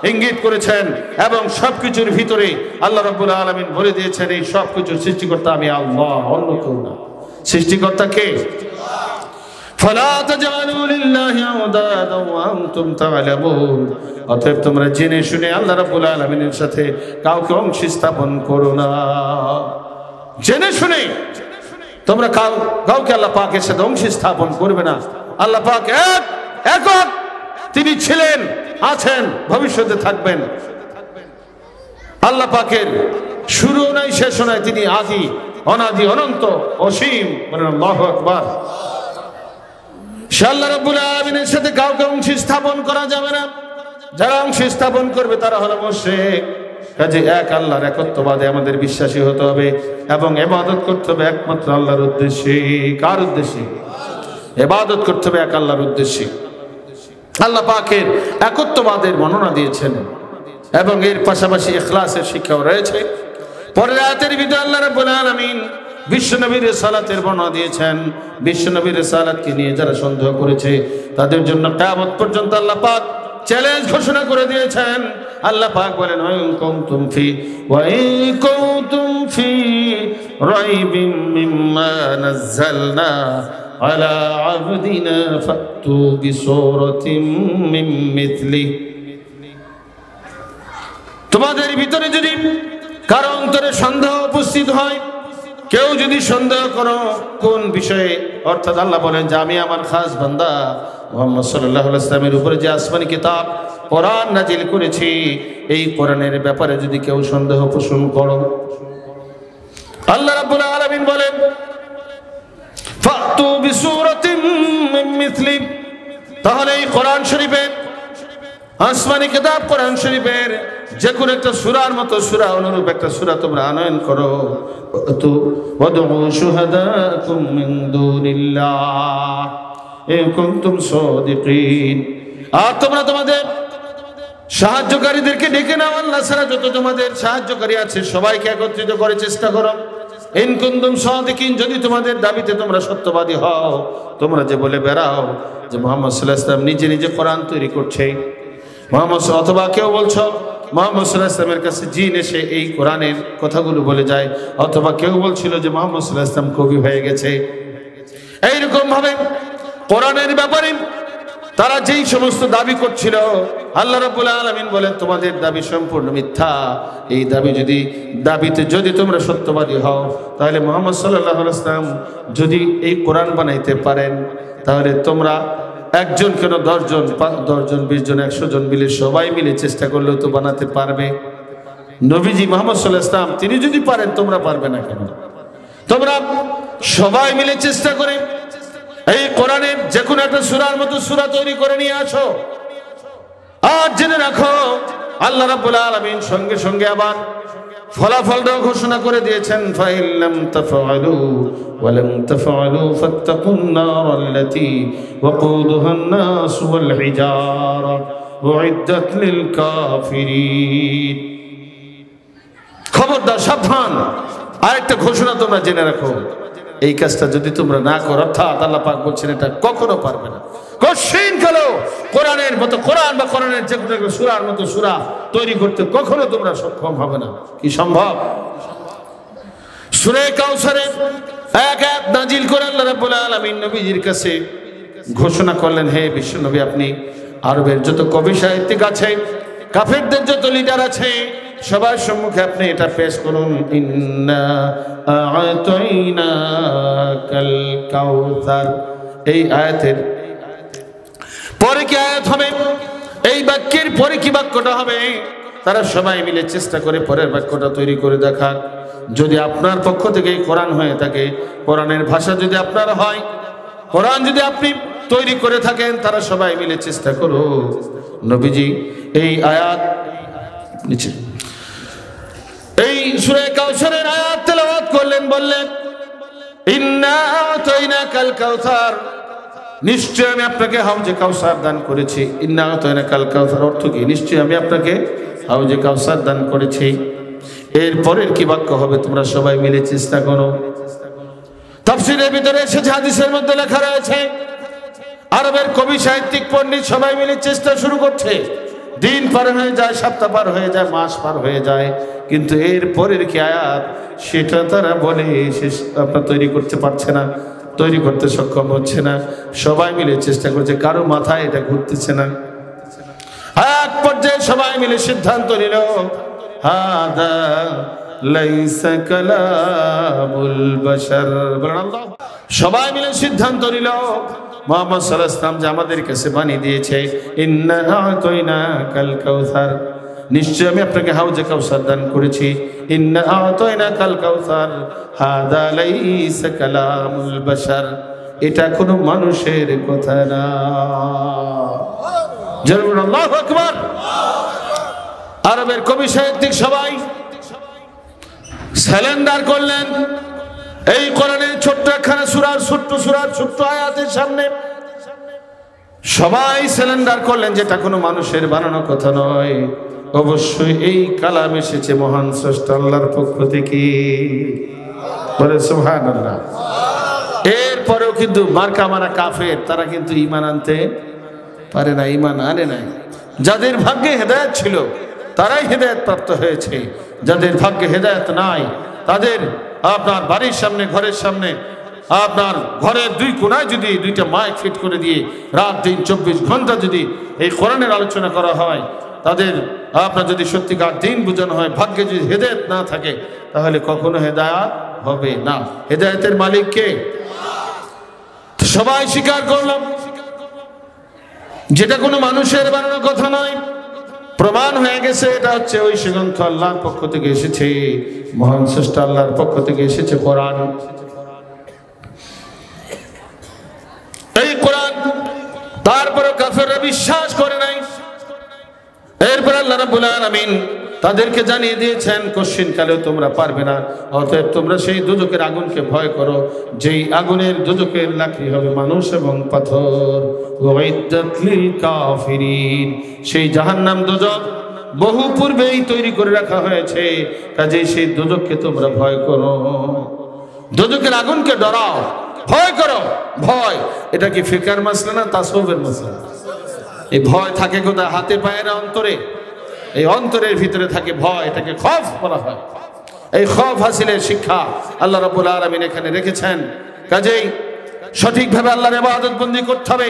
ইঙ্গিত করেছেন এবং সবকিছুর ভিতরে আল্লাহ রাব্বুল আলামিন বলে দিয়েছেন এই সবকিছুর সৃষ্টিকর্তা আমি আল্লাহ, অন্য কেউ না। সৃষ্টিকর্তা কে? ফালা তাজআলু লিল্লাহি আওদাদা ওয়া আনতুম তা'লামুন। অতএব তোমরা জেনে শুনে আল্লাহ রাব্বুল আলামিনের সাথে কাউকে অংশ স্থাপন করো না। জেনে শুনে তোমরা কাউকে আল্লাহ পাকের সাথে অংশ স্থাপন করবে না। আল্লাহ পাক একক, তিনি ছিলেন, আছেন, ভবিষ্যতে থাকবেন। আল্লাহ পাকের শুরু নাই, শেষ নাই, তিনি আদি, অনাদি, অনন্ত, অসীম। বলেন আল্লাহু আকবার। আল্লাহ রাব্বুল আলামিনের সাথে কাউকে অংশ স্থাপন করা যাবে না। যারা অংশ স্থাপন করবে তারা হলো মুশরিক। কাজে এক আল্লাহর একত্ববাদে আমাদের বিশ্বাসী হতে হবে এবং ইবাদত করতে হবে একমাত্র আল্লাহর উদ্দেশ্যে। কার উদ্দেশ্যে? ইবাদত করতে হবে এক আল্লাহর উদ্দেশ্যে। আল্লাহ পাকের একত্ববাদের বর্ণনা দিয়েছেন এবং এর পাশাপাশি ইখলাসের শিক্ষাও রয়েছে। পরের আয়াতের ভিতরে আল্লাহ রাব্বুল আলামিন বিশ্বনবীর রিসালাতের বর্ণনা দিয়েছেন। বিশ্বনবীর রিসালাতকে নিয়ে যারা সন্দেহ করেছে তাদের জন্য কিয়ামত পর্যন্ত আল্লাহ পাক চ্যালেঞ্জ ঘোষণা করে দিয়েছেন। আল্লাহ পাক বলেন ওয়া ইন কুনতুম ফি রাইবিম মিম্মা নাযালনা আলা আবদিনা ফাতু বিসূরাতিন মিন মিথলি। তোমাদের ভিতরে যদি কারো অন্তরে সন্দেহ উপস্থিত হয়, কেউ যদি সন্দেহ করো কোন বিষয়ে, অর্থাৎ আল্লাহ বলেন যে আমি আমার খাস বান্দা মুহাম্মদ সাল্লাল্লাহু আলাইহি ওয়াসাল্লামের উপরে যে আসমানি কিতাব কোরআন নাজিল করেছি, এই কোরআনের ব্যাপারে যদি কেউ সন্দেহ পোষণ করো, আল্লাহ রাব্বুল আলামিন বলেন ফাতু বিসূরাতিন মিন মিথলি। তাহলে এই কোরআন শরীফের, আসমানি কিতাব কোরআন শরীফের যে কোনো একটা সূরার মতো সূরা, অনুরূপ একটা সূরা তোমরা আনয়ন করো। তো ওয়াদউ শুহাদাকুম মিন দুনিল্লাহ ইন কুনতুম সাদিকিন। আর তোমরা তোমাদের সাহায্যকারীদেরকে ডেকে নাও, আল্লাহ ছাড়া যত তোমাদের সাহায্যকারী আছে সবাইকে একত্রিত করে চেষ্টা করো। ইন কুনতুম সাদিকিন, যদি তোমাদের দাবিতে তোমরা সত্যবাদী হও। তোমরা যে বলে বেড়াও যে মুহাম্মদ সাল্লাল্লাহু আলাইহি ওয়াসাল্লাম নিজে নিজে কোরআন তৈরি করছে, মুহাম্মদ, অথবা কেউ বলছো মুহাম্মদ সাল্লাল্লাহু আলাইহি ওয়াসাল্লামের কাছে জিন এসে এই কোরআনের কথাগুলো বলে যায়, অথবা কেউ বলছিল যে মুহাম্মদ সাল্লাল্লাহু আলাইহি ওয়াসাল্লাম কবি হয়ে গেছে। এইরকম ভাবে কোরআনের ব্যাপারে তারা যেই সমস্ত দাবি করছিল, আল্লাহ রাব্বুল আলামিন বলেন তোমাদের দাবি সম্পূর্ণ মিথ্যা। এই দাবিতে যদি তোমরা সত্যবাদী হও, তাহলে মুহাম্মদ সাল্লাল্লাহু আলাইহি ওয়াসাল্লাম যদি এই কোরআন বানাইতে পারেন, তাহলে তোমরা একজন কেন 10 জন, 20 জন, 100 জন মিলে সবাই মিলে চেষ্টা করলেও তো বানাতে পারবে। নবীজি মুহাম্মদ সাল্লাল্লাহু আলাইহি ওয়াসাল্লাম তিনি যদি পারেন, তোমরা পারবে না কেন? তোমরা সবাই মিলে চেষ্টা করে এই কোরআনের যে কোনো একটা সূরার মতো সূরা তৈরি করে নিয়ে আসো। আর জেনে রাখো আল্লাহ রাব্বুল আলামিন সঙ্গে সঙ্গে আবার ফলাফলটাও ঘোষণা করে দিয়েছেন, ফাইল্লাম তাফআলু ওয়া লাম তাফআলু ফাত্তাকুন নারাল্লাতী ওয়াকুদুহান নাস ওয়াল হিজারা উইদ্দাত লিল কাফিরিন। খবরদার, সাবধান, আরেকটা ঘোষণা তোমরা জেনে রাখো, এই কাজটা যদি তোমরা না করো, অর্থাৎ আল্লাহ পাক বলছেন এটা কখনো পারবে না। কঠিন কালো কোরআনের মতো কোরআন বা কোরআনের যে কোনো সূরার মতো সূরা তৈরি করতে কখনো তোমরা সক্ষম হবে না। কি সম্ভব? সূরা কাউসারে এক আয়াত নাজিল করে আল্লাহ রাব্বুল আলামিন নবীজির কাছে ঘোষণা করলেন, হে বিশ্ব নবী, আপনি আরবের যত কবি সাহিত্যিক আছে, কাফেরদের যত লিডার আছে, সবার সম্মুখে আপনি এটা পেশ করুন, ইন্না আ'তাইনাকাল কাউসার। এই আয়াতের পরে কি আয়াত হবে, এই বাক্যের পরে কি বাক্যটা হবে, তারা সবাই মিলে চেষ্টা করে পরের বাক্যটা তৈরি করে দেখার। যদি আপনার পক্ষ থেকে কোরআন হয়ে থাকে, কোরআনের ভাষা যদি আপনার হয়, কোরআন যদি আপনি তৈরি করে থাকেন, তারা সবাই মিলে চেষ্টা করো। নবীজি এই আয়াত নিচে এই সূরা কাউসারের আয়াত তেলাওয়াত করলেন, বললেন ইন্না আ'তাইনাকাল কাউসার, নিশ্চয় আমি আপনাকে হাউজে কাউসার দান করেছি। ইন্না আ'তাইনাকাল কাউসার অর্থ কি? নিশ্চয় আমি আপনাকে হাউজে কাউসার দান করেছি। এর পরের কি বাক্য হবে তোমরা সবাই মিলে চেষ্টা করো। তাফসীরের ভিতরে এসেছে, হাদিসের মধ্যে লেখা রয়েছে, আরবের কবি সাহিত্যিক পণ্ডিত সবাই মিলে চেষ্টা শুরু করছে। দিন পার হয়ে যায়, সপ্তাহ পার হয়ে যায়, মাস পার হয়ে যায়, কিন্তু এর পরের কি আয়াত সেটা তারা বলে শেষ আপনার তৈরি করতে পারছে না, তৈরি করতে সক্ষম হচ্ছে না। সবাই মিলে চেষ্টা করছে, কারো মাথায় এটা ঘুরতেছে না। এক পর্যায়ে সবাই মিলে সিদ্ধান্ত নিল, হাদা লাইসা কালামুল বাশার। সবাই মিলে সিদ্ধান্ত নিল, মুহাম্মদ সাল্লাল্লাহু আলাইহি ওয়াসাল্লাম যে আমাদের কাছে বাণী দিয়েছে, ইন্না আ'তাইনাকাল কাউসার, নিশ্চয় আমি আপনাকে হাউজে কাউসার দান করেছি। ইন্না আ'তাইনাকাল কাউসার হাদা লাইসা কালামুল বাশার, এটা কোনো মানুষের কথা না। জোরে আল্লাহু আকবার। আরবের কবি সাহিত্যিক সবাই স্যালেন্ডার করলেন এই কোরআনের ছোট্ট একখানা সূরার ছোট্ট আয়াতের সামনে। সবাই স্যালেন্ডার করলেন, যেটা কোনো মানুষের বানানো কথা নয়, অবশ্যই এই কালাম এসেছে মহান স্রষ্টা আল্লাহর পক্ষ থেকে। বলে সুবহানাল্লাহ। এরপরেও কিন্তু মার্কা মারা কাফের, তারা কিন্তু ঈমান আনতে পারে না, ঈমান আনে নাই। যাদের ভাগ্যে হেদায়েত ছিল তারাই হেদায়েত প্রাপ্ত হয়েছে, যাদের ভাগ্যে হেদায়েত নাই তাদের আপনার বাড়ির সামনে, ঘরের সামনে, আপনার ঘরের দুই কোণায় যদি দুইটা মাইক ফিট করে দিয়ে রাত দিন 24 ঘন্টা যদি এই কোরআনের আলোচনা করা হয়, তাদের আপনার যদি সত্যিকার দিন বোঝানো হয়, ভাগ্যে যদি হেদায়েত না থাকে, তাহলে কখনো হেদায়েত হবে না। হেদায়েতের মালিক কে? সবাই স্বীকার করলাম যেটা কোনো মানুষের বানানো কথা নয়, প্রমাণ হয়ে গেছে এটা হচ্ছে ওই গ্রন্থ আল্লাহর পক্ষ থেকে এসেছে, মহান স্রষ্টা আল্লাহর পক্ষ থেকে এসেছে কোরআন। এই কোরআন তারপরে কাফেররা বিশ্বাস করে নাই। এরপর আল্লাহ রাব্বুল আলামিন তাদেরকে জানিয়ে দিয়েছেন, কোশ্চিন কালেও তোমরা পারবে না, অতএব তোমরা সেই দুজকের আগুনকে ভয় করো, যেই আগুনের দুজকের লাকড়ি হবে মানুষ এবং পাথর। ওয়াইদাত লিল কাফিরিন, সেই জাহান্নাম দুজক বহু পূর্বেই তৈরি করে রাখা হয়েছে, কাজেই সেই দুজককে তোমরা ভয় করো। দুজকের আগুনকে ডরাও, ভয় করো। ভয় এটা কি ফিকার মাসলা না তাসওয়ুফের মাসলা? এই ভয় থাকে কোথায়? হাতে পায়ের অন্তরে, এই অন্তরের ভিতরে থাকে ভয়, এটাকে খৌফ বলা হয়। এই খৌফ হাসিলের শিক্ষা আল্লাহ রাব্বুল আলামিন এখানে রেখেছেন। কাজেই সঠিকভাবে আল্লাহর ইবাদত বন্দি করতে হবে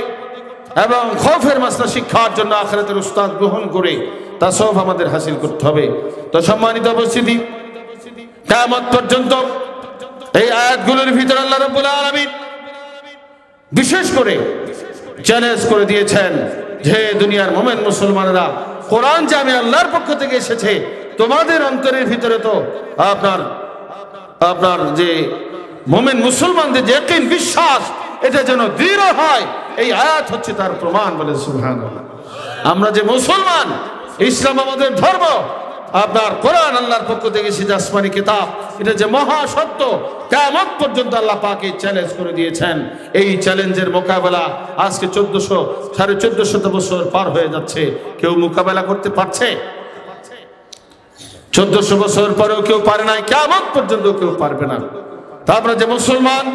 এবং খৌফের মাসলা শিক্ষার জন্য আখিরাতের উস্তাদ গ্রহণ করে তাসওয়ুফ আমাদের হাসিল করতে হবে। তো সম্মানিত উপস্থিতি, কিয়ামত পর্যন্ত এই আয়াতগুলোর ভিতরে আল্লাহ রাব্বুল আলামিন বিশেষ করে চ্যালেঞ্জ করে দিয়েছেন যে দুনিয়ার মুমিন মুসলমানেরা, কোরআন যে আমি আল্লাহর পক্ষ থেকে এসেছে, তোমাদের অন্তরের ভিতরে তো আপনার যে মুমিন মুসলমানদের যে ইয়াকিন বিশ্বাস, এটা যেন দৃঢ় হয়, এই আয়াত হচ্ছে তার প্রমাণ। বলে সুবহানাল্লাহ। আমরা যে মুসলমান, ইসলাম আমাদের ধর্ম, আপনার কোরআন আল্লাহর পক্ষ থেকে এসেছে আসমানি কিতাব, এটা যে মহা সত্য, কিয়ামত পর্যন্ত আল্লাহ পাক এই চ্যালেঞ্জ করে দিয়েছেন। এই চ্যালেঞ্জের মোকাবেলা আজকে 1400 বছর পার হয়ে যাচ্ছে, কেউ মোকাবেলা করতে পারছে? 1400 বছর পরেও কেউ পারে নাই, কিয়ামত পর্যন্ত কেউ পারবে না। তারপরে যে মুসলমান,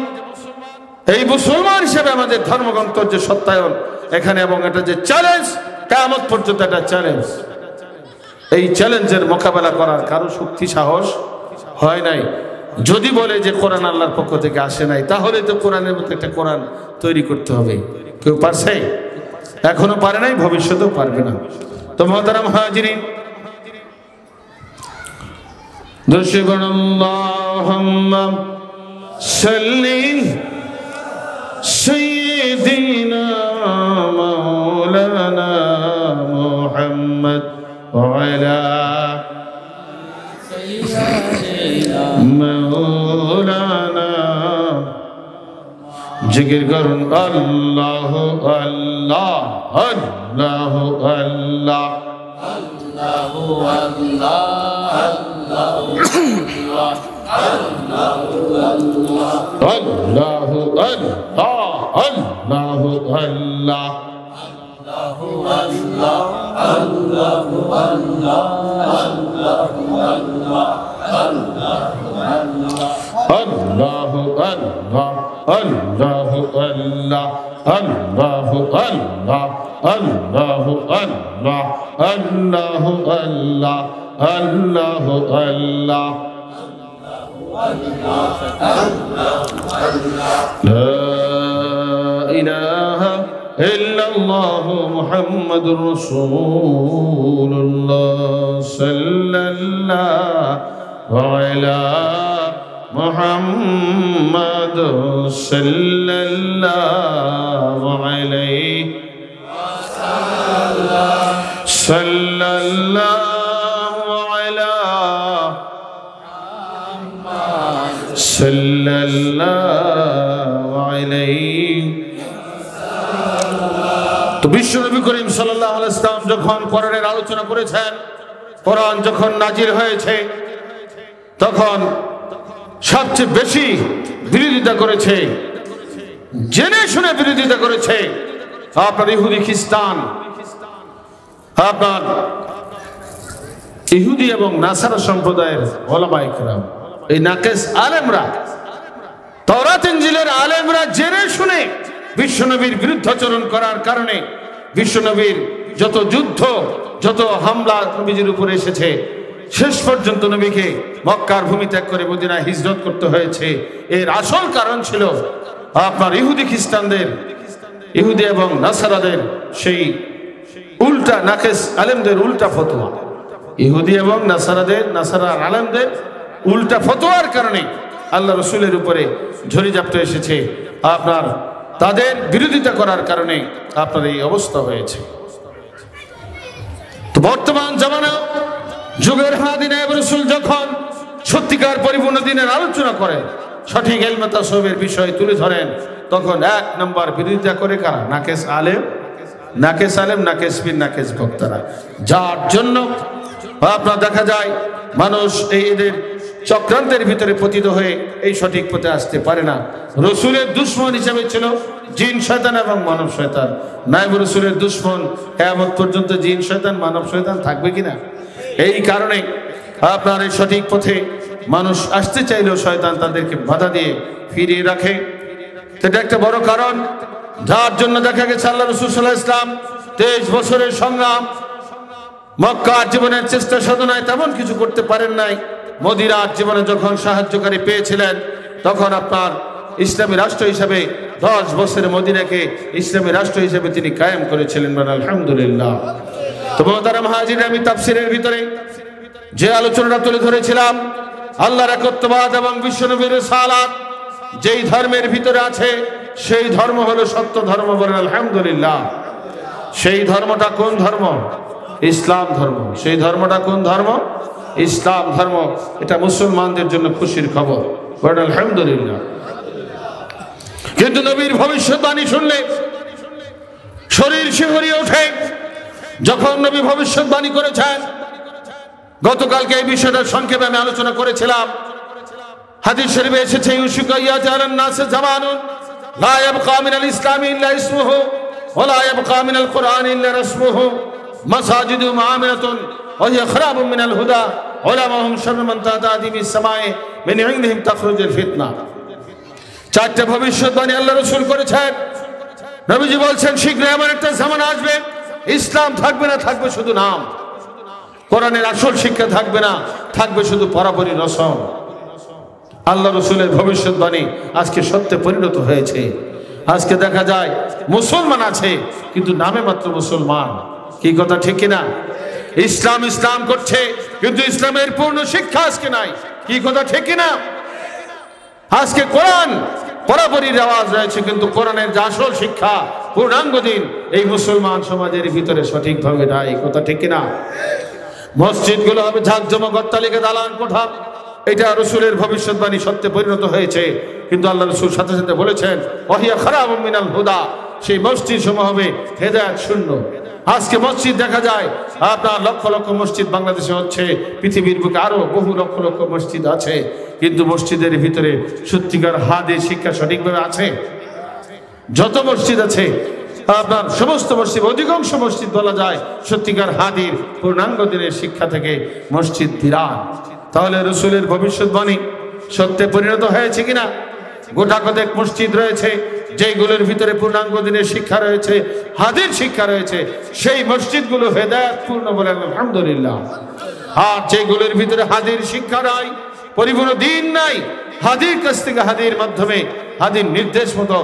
এই মুসলমান হিসেবে আমাদের ধর্মগ্রন্থের যে সত্যায়ন এখানে, এবং এটা যে চ্যালেঞ্জ কিয়ামত পর্যন্ত, একটা চ্যালেঞ্জ। এই চ্যালেঞ্জের মোকাবেলা করার কারো শক্তি সাহস হয় নাই। যদি বলে যে কোরআন আল্লাহর পক্ষ থেকে আসে নাই, তাহলে তো কোরআনের মতো একটা কোরআন তৈরি করতে হবে। কেউ পারছে? এখনো পারে নাই, ভবিষ্যতেও পারবে না। তো মুহতারাম হাজিরিন, দুশবন আল্লাহুম্মা সাল্লি সাইয়্যিদিনা মাওলানা মুহাম্মদ ওয়া আলা সাইয়্যিদিনা মাওলানা। জিকির করুন আল্লাহ আল্লাহ আল্লাহ আল্লাহ আল্লাহু আল্লাহ আল্লাহু আল্লাহ আল্লাহু আল্লাহ আল্লাহু আল্লাহ আল্লাহু আল্লাহ আল্লাহু আল্লাহ আল্লাহু আল্লাহ আল্লাহু আল্লাহ আল্লাহু আল্লাহ আল্লাহু আল্লাহ আল্লাহু আল্লাহ আল্লাহু আল্লাহ আল্লাহু আল্লাহ আল্লাহু আল্লাহ আল্লাহু আল্লাহ লা ইলাহা ইল্লাল্লাহু মুহাম্মাদুর রাসূলুল্লাহ সাল্লাল্লাহু আলা মুহাম্মাদ সাল্লাল্লাহু আলাইহি ওয়াসাল্লাম সাল্লাল্লাহু আলা মুহাম্মাদ সাল্লাল্লাহু আলাইহি ওয়াসাল্লাম। তো বিশ্বনবী করিম সাল্লাল্লাহু আলাইহি ওয়াসাল্লাম যখন কোরআনের আলোচনা করেছেন, কোরআন যখন নাজিল হয়েছে, তখন সবচেয়ে বেশি বিরোধিতা করেছে, জেনে শুনে বিরোধিতা করেছে আপনার ইহুদি খ্রিস্টান, আপনার ইহুদি এবং নাসারা সম্প্রদায়ের ওলামায়ে কেরাম, এই নাকেস আলেমরা, তাওরাত ইনজিলের আলেমরা জেনে শুনে বিশ্বনবীর বিরুদ্ধাচরণ করার কারণে বিশ্বনবীর যত যুদ্ধ, যত হামলা নবীজির উপরে এসেছে, শেষ পর্যন্ত নবীকে মক্কার ভূমি ত্যাগ করে মদিনায় হিজরত করতে হয়েছে। এর আসল কারণ ছিল আপনার ইহুদি খ্রিস্টানদের, ইহুদি এবং নাসারাদের সেই উল্টা, নাকেস আলেমদের উল্টা ফতোয়া। ইহুদি এবং নাসারার আলেমদের উল্টা ফতোয়ার কারণে আল্লাহ রসুলের উপরে ঝড়িঝাপটা এসেছে। আপনার তাদের বিরোধিতা করার কারণে আপনার এই অবস্থা হয়েছে। তো বর্তমান জামানা যুগের হাদি নায়েব রাসূল যখন সত্যিকার পরিপূর্ণ দিনের আলোচনা করেন, সঠিক ইলমে তাসাউফের বিষয় তুলে ধরেন, তখন এক নম্বর বিরোধিতা করে কারা? নাকেস আলেম, নাকেস পীর, নাকেস বক্তারা। যার জন্য আপনার দেখা যায় মানুষ এদের চক্রান্তের ভিতরে পতিত হয়ে এই সঠিক পথে আসতে পারে না। রসুলের দুশ্মন হিসেবে ছিল জিন শয়তান এবং মানব শয়তান। নায়েব রসুলের দুশ্মন কিয়ামত পর্যন্ত জিন শয়তান, মানব শয়তান থাকবে কিনা? এই কারণে আপনার এই সঠিক পথে মানুষ আসতে চাইলেও শয়তান তাদেরকে বাধা দিয়ে ফিরিয়ে রাখে। এটা একটা বড় কারণ, যার জন্য দেখা গেছে আল্লাহ রাসূল সাল্লাল্লাহু আলাইহি ওয়াসাল্লাম 23 বছরের সংগ্রাম, মক্কার জীবনের চেষ্টা সাধনায় তেমন কিছু করতে পারেন নাই। মদিনার জীবনে যখন সাহায্যকারী পেয়েছিলেন, তখন আপনার ইসলামী রাষ্ট্র হিসেবে 10 বছর মদিনাকে ইসলামী রাষ্ট্র হিসেবে তিনি কায়েম করেছিলেন। আলহামদুলিল্লাহ। তো মুহতারাম হাজির, আমি তাফসীরের ভিতরে যে আলোচনাটা তুলে ধরেছিলাম, আল্লাহর একত্ববাদ এবং বিশ্বনবীর রিসালাত যেই ধর্মের ভিতরে আছে, সেই ধর্ম হলো সত্য ধর্ম। বলেন আলহামদুলিল্লাহ। সেই ধর্মটা কোন ধর্ম? ইসলাম ধর্ম। সেই ধর্মটা কোন ধর্ম? ইসলাম ধর্ম। এটা মুসলমানদের জন্য খুশির খবর। বলেন আলহামদুলিল্লাহ। কিন্তু নবীর ভবিষ্যৎবাণী শুনলে শরীর শিহরিয়ে ওঠে। যখন নবী ভবিষ্যৎবাণী করেছেন, গতকালকে এই বিষয়টা সংক্ষেপে আমি আলোচনা করেছিলাম। হাদিস শরীফে এসেছে, ইউশিকু ইয়াতি আলান নাসি জামানুন লা ইয়াবকা মিনাল ইসলামি ইল্লা ইসমুহু ওয়া লা ইয়াবকা মিনাল কুরআনি ইল্লা রাসমুহু মাসাজিদু মুআমিরাতুন ওয়া হিয়া খারাবুন মিনাল হুদা উলামাহুম শাররু মান তা'তাদি বিস সামায়ে মিন ইনদিহিম তাখরুজুল ফিতনা। চারটা ভবিষ্যৎবাণী আল্লাহ রাসূল করেছেন। নবীজি বলছেন শীঘ্রই এমন একটা জামানা আসবে ইসলাম থাকবে না, থাকবে শুধু নাম, কোরআনের আসল শিক্ষা থাকবে না, থাকবে শুধু পরাপরি রসম। আল্লাহ রাসূলের ভবিষ্যৎবাণী আজকে সত্যে পরিণত হয়েছে। আজকে দেখা যায় মুসলমান আছে কিন্তু নামে মাত্র মুসলমান। কি কথা ঠিক কিনা? ইসলাম ইসলাম করছে কিন্তু ইসলামের পূর্ণ শিক্ষা আজকে নাই। কি কথা ঠিক কিনা? আজকে কোরআন পরাপরি আওয়াজ রয়েছে কিন্তু কোরআনের যে আসল শিক্ষা পূর্ণাঙ্গ দিন এই মুসলমান সমাজের ভিতরে সঠিকভাবে নাই। কথা ঠিক কিনা? মসজিদগুলো হবে ঝাঁকজমক, অট্টালিকা, দালান কোঠা। এটা রাসূলের ভবিষ্যৎবাণী সত্যে পরিণত হয়েছে কিন্তু আল্লাহ রাসূল সাথে সাথে বলেছেন ওয়াহিয়া খারাবুম মিনাল হুদা, সেই মসজিদ সমূহ হবে হেদায়েত শূন্য। আজকে মসজিদ দেখা যায় আপনার লক্ষ লক্ষ মসজিদ বাংলাদেশে হচ্ছে, পৃথিবীর বুকে আরো বহু লক্ষ লক্ষ মসজিদ আছে কিন্তু মসজিদের ভিতরে সত্যিকার হাদিস শিক্ষা সঠিকভাবে আছে? যত মসজিদ আছে আপনার সমস্ত মসজিদ, অধিকাংশ মসজিদ বলা যায় সত্যিকার হাদিস পূর্ণাঙ্গ দিনের শিক্ষা থেকে মসজিদ বিরাট। তাহলে রাসূলের ভবিষ্যৎবাণী সত্যে পরিণত হয়েছে কিনা? গোটা কতক মসজিদ রয়েছে যেগুলোর ভিতরে পূর্ণাঙ্গ দিনের শিক্ষা রয়েছে, হাদিস শিক্ষা রয়েছে, সেই মসজিদগুলো হেদায়েত পূর্ণ বলেন আলহামদুলিল্লাহ। আর যেগুলোর ভিতরে হাদিস শিক্ষা নাই, পরিপূর্ণ দিন নাই, হাদির কাছ থেকে হাদির মাধ্যমে হাদির নির্দেশ মতো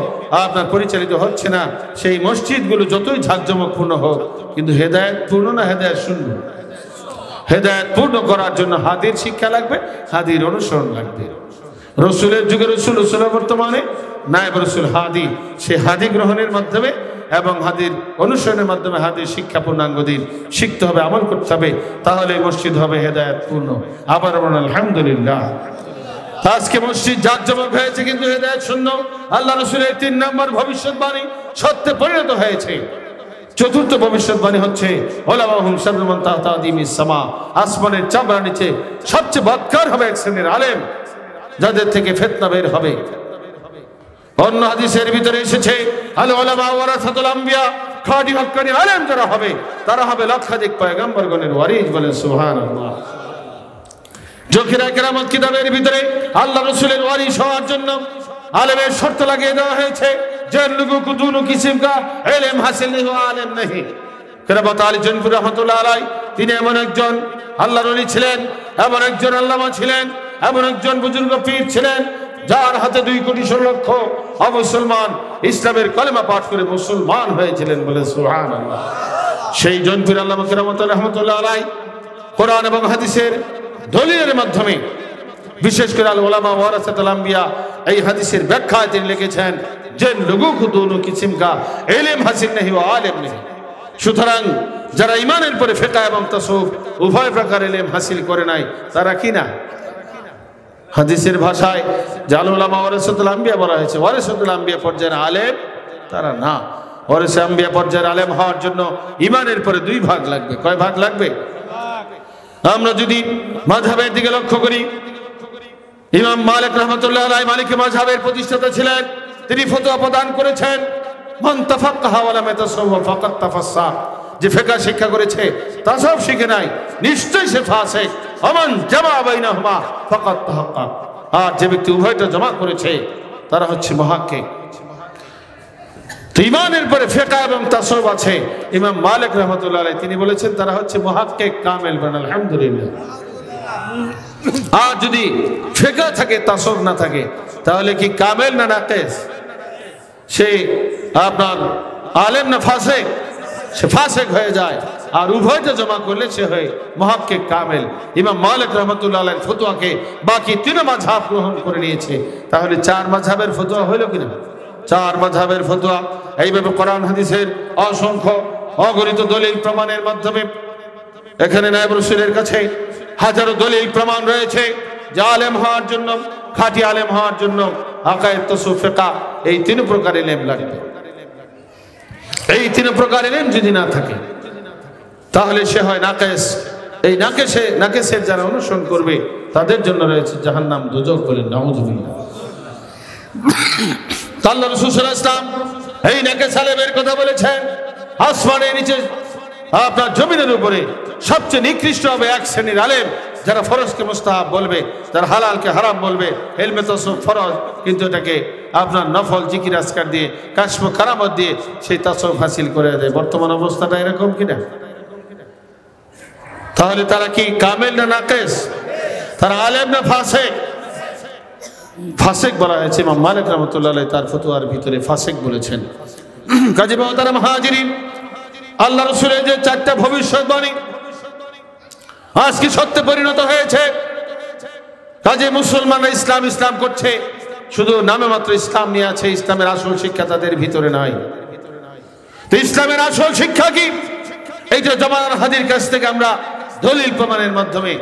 আপনার পরিচালিত হচ্ছে না, সেই মসজিদগুলো যতই ঝাঁকজমকপূর্ণ হোক কিন্তু হেদায়েত পূর্ণ না, হেদায়েত শূন্য। হেদায়েত পূর্ণ করার জন্য হাদির শিক্ষা লাগবে, হাদির অনুসরণ লাগবে। রাসূলের যুগে রাসূল বর্তমানে নায়েব রাসূল হাদি, সেই হাদি গ্রহণের মাধ্যমে এবং হাদির অনুসরণের মাধ্যমে হাদির শিক্ষা পূর্ণাঙ্গ দিন শিখতে হবে, আমল করতে হবে, তাহলে মসজিদ হবে হেদায়েত পূর্ণ। আবার বলুন আলহামদুলিল্লাহ। আজকে মসজিদ জাঁকজমক হয়েছে কিন্তু হেদায়েত শূন্য। আল্লাহ রাসূলের ৩ নম্বর ভবিষ্যৎবাণী সত্যে পরিণত হয়েছে। চতুর্থ ভবিষ্যৎবাণী হচ্ছে উলামাহুম শাররু মান তাহতা আদিমিস সামা, আসমানের চামড়ার নিচে সবচেয়ে বদকার হবে এক শ্রেণীর আলেম যাদের থেকে ফিতনা বের হবে। অন্য হাদিসের ভিতরে এসেছে আল উলামা ওয়ারাসাতুল আম্বিয়া, খাঁটি হক্কানি আলেম যারা হবে তারা হবে লক্ষাধিক পয়গম্বরগণের ওয়ারিস। বলেন সুবহানাল্লাহ। যখিরা কেরামত কিতাবের ভিতরে আল্লাহ রাসূলের ওয়ারিস হওয়ার জন্য আলেমের শর্ত লাগিয়ে দেওয়া হয়েছে যে লোগো কো দুনো কিসম কা ইলম হাসিল নেই হওয়া আলেম নেই। কেরামত আলী জনপুর রহমাতুল্লাহ আলাই, তিনি এমন একজন আল্লাহর ওলি ছিলেন, এমন একজন আল্লামা ছিলেন, এমন একজন বুজুর্গ পীর ছিলেন যার হাতে 2,16,00,000 অমুসলমান ইসলামের কলেমা পাঠ করে মুসলমান হয়েছিলেন। বলে সুবহানাল্লাহ। সেই জনপুর আল্লামা কেরামত রহমাতুল্লাহ আলাই কোরআন এবং হাদিসের দলিলের মাধ্যমে, বিশেষ করে আল উলামা ওয়ারাসাতুল আম্বিয়া, এই হাদিসের ব্যাখ্যায় তিনি লিখেছেন যে লোগো কো দোনো কিসম কা ইলম হাসিল নেই ওয়া আলেম নেই। সুতরাং যারা ঈমানের পরে ফিকহ এবং তাসাউফ উভয় প্রকার ইলম হাসিল করে নাই তারা কি না? হাদিসের ভাষায় জাল উলামা ওয়ারাসাতুল আম্বিয়া বলা হয়েছে, ওয়ারাসাতুল আম্বিয়া পর্যায়ের আলেম তারা না। ওয়ারাসে আম্বিয়া পর্যায়ের আলেম হওয়ার জন্য ঈমানের পরে 2 ভাগ লাগবে। কয় ভাগ লাগবে? আমরা যদি মাযহাবের দিকে লক্ষ্য করি, ইমাম মালিক রাহমাতুল্লাহ আলাইহি মালিকি মাযহাবের প্রতিষ্ঠাতা ছিলেন। তিনি ফতোয়া প্রদান করেছেন মান তাফাক্কাহা ওয়া লাম ইয়াতাসাওয়া ফাকাদ তাফাসসা, যে ফিকহ শিক্ষা করেছে তাসাউফ শিখে নাই নিশ্চয়ই সে ফাসিক। আমান জামা বাইনাহুমা ফাকাদ তাহাক্কাক, আর যে ব্যক্তি উভয়টা জমা করেছে তারা হচ্ছে মুহাক্কিক। ঈমানের পরে ফিকহ এবং তাসাউফ আছে। ইমাম মালিক রাহমাতুল্লাহ আলাইহি তিনি বলেছেন তারা হচ্ছে মুহাক্কিক কামেল। বলেন আলহামদুলিল্লাহ। আর যদি ফিকহ থাকে তাসাউফ না থাকে তাহলে কি কামেল না নাকিস? সে আপনার আলেম না ফাসিক? সে ফাসিক হয়ে যায়। আর উভয়টা জমা করলে সে হয় মুহাক্কিক কামেল। ইমাম মালিক রাহমাতুল্লাহ আলাইহির ফতোয়াকে বাকি 3 মাযহাব গ্রহণ করে নিয়েছে। তাহলে 4 মাযহাবের ফতোয়া হইল কিনা? 4 মাযহাবের ফতোয়া। এইভাবে কোরআন হাদিসের অসংখ্য অগণিত দলিল প্রমাণের মাধ্যমে এখানে নায়েব রাসূলের কাছে হাজারো দলিল প্রমাণ রয়েছে যে আলেম হওয়ার জন্য, খাঁটি আলেম হওয়ার জন্য আকায়েদ, তাসাউফ, ফিকহ এই 3 প্রকার ইলম লাগবে। এই 3 প্রকার ইলম যদি না থাকে তাহলে সে হয় নাকিস। এই নাকিসের যারা অনুসরণ করবে তাদের জন্য রয়েছে জাহান্নাম, দোজখ। বলেন নাউযুবিল্লাহ। আল্লাহ রাসূল সাল্লাল্লাহু আলাইহি ওয়াসাল্লাম এই নাকিস আলেমের কথা বলেছেন। আসমানের নিচে আপনার জমিনের উপরে সবচেয়ে নিকৃষ্ট হবে এক শ্রেণীর আলেম, যারা ফরজকে মুস্তাহাব বলবে, যারা হালালকে হারাম বলবে। ইলমে তাসাউফ ফরজ, কিন্তু এটাকে আপনার নফল জিকির আজকার দিয়ে, কাশফ কারামত দিয়ে সেই তাসাউফ হাসিল করে দেয়। বর্তমান অবস্থাটা এরকম কিনা? তাহলে তারা কি কামেল না নাকিস? তারা আলেম না ফাসিক? ফাসিক বলা হয়েছে। ইমাম মালিক রাহমাতুল্লাহ আলাইহি তার ফতোয়ার ভিতরে ফাসিক বলেছেন। কাজী বাবা মুহাজিরিন, আল্লাহ রাসূলের যে চারটা ভবিষ্যৎবাণী আজ কি সত্যে পরিণত হয়েছে। কাজে মুসলমানরা ইসলাম ইসলাম করছে, শুধু নামে মাত্র ইসলাম নিয়ে আছে, ইসলামের আসল শিক্ষা তাদের ভিতরে নাই। তো ইসলামের আসল শিক্ষা কি? এইটা জামানার হাদির কাছ থেকে আমরা দলিল প্রমাণের মাধ্যমে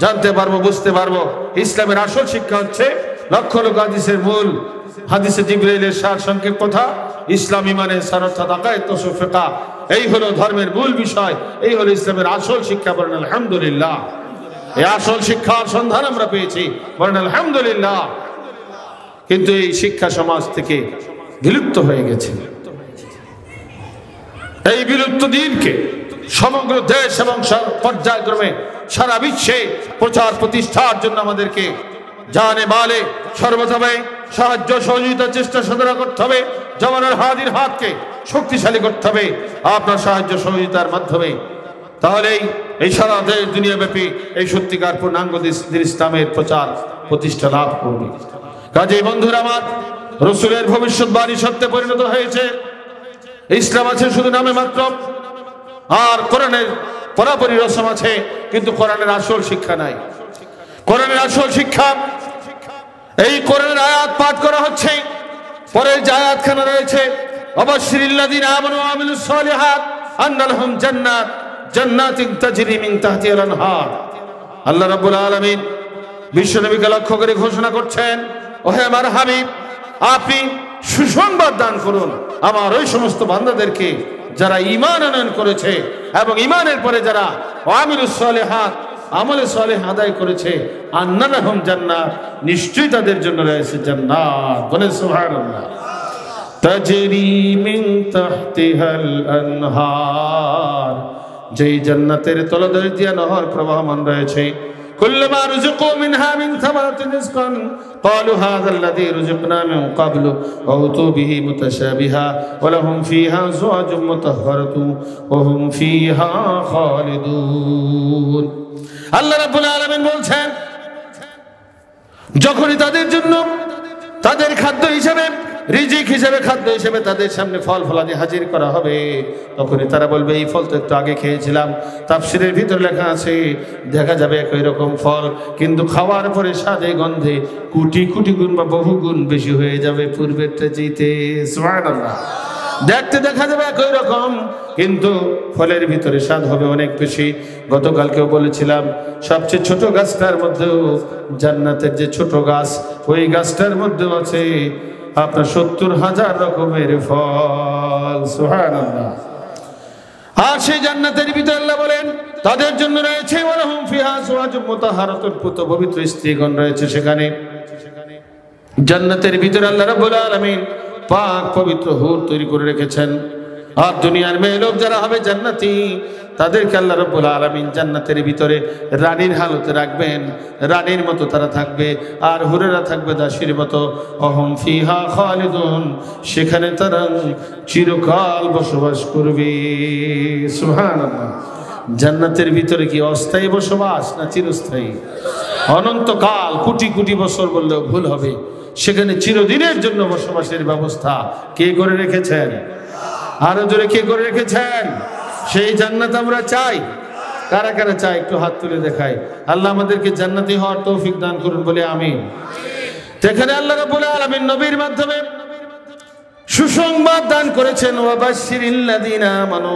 জানতে পারবো, বুঝতে পারবো। ইসলামের আসল শিক্ষা হচ্ছে লক্ষ লক্ষ হাদিসের মূল, হাদিসে জিবরাইলের সার সংক্ষেপ কথা, ইসলাম ইমানের সার অর্থাৎ আকায়েদ তাসাউফ ফিকহ, এই হলো ধর্মের মূল বিষয়, এই হলো ইসলামের আসল শিক্ষা। বলেন আলহামদুলিল্লাহ। এই আসল শিক্ষার সন্ধান আমরা পেয়েছি, বলেন আলহামদুলিল্লাহ। কিন্তু এই শিক্ষা সমাজ থেকে বিলুপ্ত হয়ে গেছে। এই বিলুপ্ত দিনকে সমগ্র দেশ এবং পর্যায়ক্রমে সারা বিশ্বে প্রচার প্রতিষ্ঠার জন্য আমাদেরকে জানে মালে সর্বতভাবে সাহায্য সহযোগিতার চেষ্টা সাধনা করতে হবে। জামানার হাদির হাতকে শক্তিশালী করতে হবে আপনার সাহায্য সহযোগিতার মাধ্যমে। তাহলেই এই সারা দেশ দুনিয়াব্যাপী এই সত্যিকার পূর্ণাঙ্গ দিন ইসলামের প্রচার প্রতিষ্ঠা লাভ করবে। কাজেই বন্ধুরা আমার, রাসূলের ভবিষ্যৎবাণী সত্যে পরিণত হয়েছে। ইসলাম আছে শুধু নামে মাত্র, আর কোরআনের পরাপরি রসম আছে, কিন্তু কোরআনের আসল শিক্ষা নাই। কোরআনের আসল শিক্ষা, এই কোরআনের আয়াত পাঠ করা হচ্ছে, পরের যে আয়াতখানা রয়েছে ওয়াবাশশিরিল্লাযীনা আমানু ওয়া আমিলুস সালিহাত আন্না লাহুম জান্নাতিন তাজরি মিন তাহতিহাল আনহার। আল্লাহ রাব্বুল আলামিন বিশ্বনবীকে লক্ষ্য করে ঘোষণা করছেন, ওহে আমার হাবিব, আপনি সুসংবাদ দান করুন আমার ওই সমস্ত বান্দাদেরকে যারা ঈমান আনয়ন করেছে এবং ঈমানের পরে যারা আমিলুস সালিহাত আমলে সালেহ আদায় করেছে, আন্না লাহুম জান্নাত, নিশ্চয়ই তাদের জন্য রয়েছে জান্নাত। বলেন সুবহানাল্লাহ। তাজরি মিন তাহতিহাল আনহার, যেই জান্নাতের তলদেশ দিয়ে নহর প্রবাহমান রয়েছে। কুল্লুমা রুযিকু মিনহা মিন থামারাতিন রিজকান ক্বালু হাযাল্লাযী রুযিকনা মিন ক্বাবলু ওয়া উতু বিহি মুতাশাবিহা ওয়া লাহুম ফীহা আযওয়াজুম মুতাহহারাতুন ওয়া হুম ফীহা খালিদুন। আল্লাহ রাব্বুল আলামিন বলছেন, যখনই তাদের জন্য তাদের খাদ্য হিসেবে, রিজিক হিসেবে, খাদ্য হিসেবে তাদের সামনে ফল ফলাদি হাজির করা হবে, তখনই তারা বলবে এই ফল তো একটু আগে খেয়েছিলাম। তাফসীরের ভিতর লেখা আছে, দেখা যাবে একই রকম ফল, কিন্তু খাওয়ার পরে স্বাদে গন্ধে কোটি কোটি গুণ বা বহু গুণ বেশি হয়ে যাবে পূর্বেরটা চাইতে। সুবহানাল্লাহ। দেখতে দেখা যাবে একই রকম, কিন্তু ফলের ভিতরে স্বাদ হবে অনেক বেশি। গতকালকেও বলেছিলাম, সবচেয়ে ছোট গাছটার মধ্যেও জান্নাতের যে ছোট গাছ, ওই গাছটার মধ্যেও আছে আপনার 70,000 রকমের ফল। সুবহানাল্লাহ। আর সেই জান্নাতের ভিতরে আল্লাহ বলেন তাদের জন্য রয়েছে ওয়া লাহুম ফীহা আযওয়াজুম মুতাহহারাতুন, পুত পবিত্র স্ত্রীগণ রয়েছে সেখানে। জান্নাতের ভিতরে আল্লাহ রাব্বুল আলামিন পাক পবিত্র হুর তৈরি করে রেখেছেন। আর দুনিয়ার মেয়ে লোক যারা হবে জান্নাতি, তাদেরকে আল্লাহ রাব্বুল আলামিন জান্নাতের ভিতরে রানীর হালতে রাখবেন, রানীর মতো তারা থাকবে, আর হুরেরা থাকবে দাসীর মতো। অহম ফিহা খালিদুন, সেখানে তারা চিরকাল বসবাস করবে। সুবহানাল্লাহ। জান্নাতের ভিতরে কি অস্থায়ী বসবাস না চিরস্থায়ী? অনন্তকাল, কোটি কোটি বছর বললেও ভুল হবে। সেখানে চিরদিনের জন্য বসবাসের ব্যবস্থা কে করে রেখেছেন? আরো জোরে কে করে রেখেছেন? সেই জান্নাত আমরা চাই। কারা কারা চাই একটু হাত তুলে দেখাই। আল্লাহ আমাদেরকে জান্নাতি হওয়ার তৌফিক দান করুন বলে আমিন। এখানে আল্লাহ রাব্বুল আলামিন নবীর মাধ্যমে সুসংবাদ দান করেছেন, ওয়াবাশশিরিল্লাযীনা আমানু,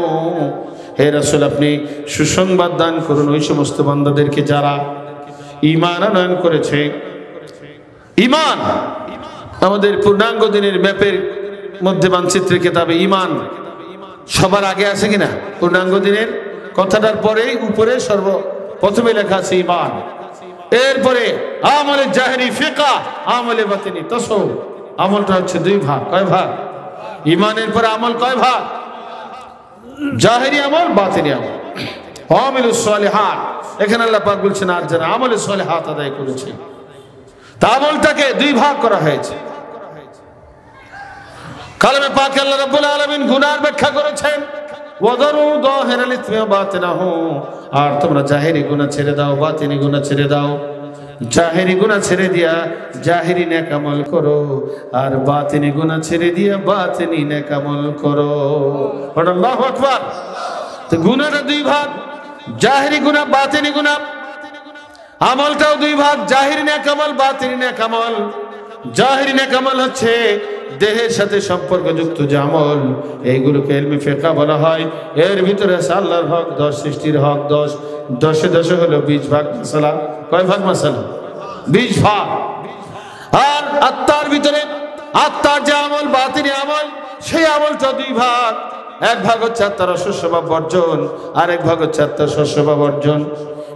হে রাসূল আপনি সুসংবাদ দান করুন ওই সমস্ত বান্দাদেরকে যারা ঈমান আনয়ন করেছে। ঈমান আমাদের পূর্ণাঙ্গ দিনের ম্যাপের মধ্যে মানচিত্রে কিতাবে ঈমান সবার আগে আছে কিনা? পূর্ণাঙ্গ দিনের কথাটার পরেই উপরে সর্বপ্রথমে লেখা আছে ঈমান, এরপরে আমলে জাহেরি ফিকহ, আমলে বাতিনি তাসাউফ। আমলটা হচ্ছে দুই ভাগ। কয় ভাগ? ঈমানের পরে আমল কয় ভাগ? জাহেরি আমল, বাতিনি আমল। আমিলুস সালিহাত, এখানে আল্লাহ পাক বলছেন আর যারা আমলে সালিহাত আদায় করেছে, তা আমলটাকে দুই ভাগ করা হয়েছে। কালামে পাকে আল্লাহ রাব্বুল আলামিন গুনার ব্যাখ্যা করেছেন, ওয়াদারু যাহিরাল ইসমি ওয়া বাতিনাহু, আর তোমরা জাহেরি গুনাহ ছেড়ে দাও, বাতিনি গুনাহ ছেড়ে দাও। জাহেরি গুনাহ ছেড়ে দিয়া জাহেরি নেক আমল করো, আর বাতিনি গুনাহ ছেড়ে দিয়া বাতিনি নেক আমল করো। আল্লাহু আকবার। তো গুনাহটা দুই ভাগ, জাহেরি গুনাহ, বাতিনি গুনাহ। আমলটাও দুই ভাগ, জাহেরি নেক আমল, বাতিনি নেক আমল। জাহেরি নেক আমল হচ্ছে দেহের সাথে সম্পর্কযুক্ত যে আমল, এইগুলোকে ইলমে ফিকহ বলা হয়। এর ভিতরে আছে আল্লাহর হক 10, সৃষ্টির হক 10, 10 10 হলো 20 ভাগ মাসালা। কয় ভাগ মাসালা? 20 ভাগ। আর আত্মার ভিতরে, আত্মার যে আমল, বাতিনি আমল, সেই আমলটা দুই ভাগ। এক ভাগ হচ্ছে আত্মার অসস্বভাব বর্জন, আর এক ভাগ হচ্ছে আত্মার সস্বভাব অর্জন।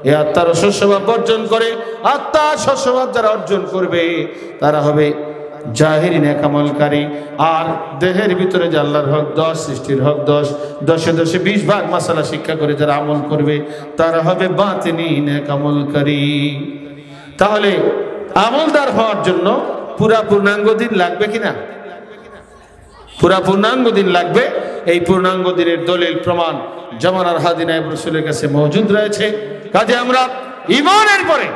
এই আত্মার অসস্বভাব বর্জন করে আত্মার সস্বভাব যারা অর্জন করবে তারা হবে জাহেরি নেক আমলকারী। আর দেহের ভিতরে যে আল্লাহর হক 10, সৃষ্টির হক 10, 10 10 20 ভাগ মাসালা শিক্ষা করে যারা আমল করবে তারা হবে বাতিনি নেক আমলকারী। তাহলে আমলদার হওয়ার জন্য পুরা পূর্ণাঙ্গ দিন লাগবে কিনা? পুরা পূর্ণাঙ্গ দিন লাগবে। এই পূর্ণাঙ্গ দিনের দলিল প্রমাণ জামানার হাদি নায়েব রাসূলের কাছে মওজুদ রয়েছে। কাজে আমরা ঈমানের পরে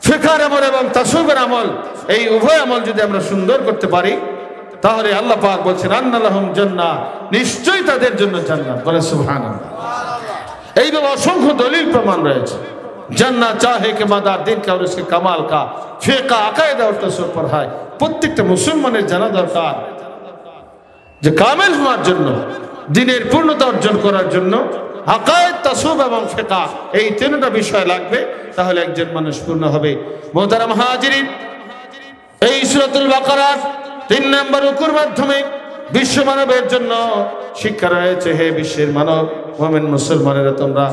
ফিকহের আমল এবং তাসawwুফের আমল, এই উভয় আমল যদি আমরা সুন্দর করতে পারি, তাহলে আল্লাহ পাক বলছেন আন্না লাহুম জান্নাহ, নিশ্চয়ই তাদের জন্য জান্নাত। বলে সুবহানাল্লাহ। এইভাবে অসংখ্য দলিল প্রমাণ রয়েছে। জান্নাত চাহে কে মাদার দিন কা, উসকে কামাল কা, ফিকহ আকায়েদ और তাসawwুফ পড়ায়। প্রত্যেকটা মুসলমানের জানা দরকার যে কামেল হওয়ার জন্য, দিনের পূর্ণতা অর্জন করার জন্য আকায়েদ, তাসawwুফ এবং ফিকহ, এই তিনটা বিষয় লাগবে, তাহলে একজন মানুষ পূর্ণ হবে। মুহতারাম হাজিরিন, এই সূরাতুল বাকারার 3 নম্বর রুকুর মাধ্যমে বিশ্ব মানবের জন্য শিক্ষা রয়েছে। হে বিশ্বের মানব, মুমিন মুসলমানেরা, তোমরা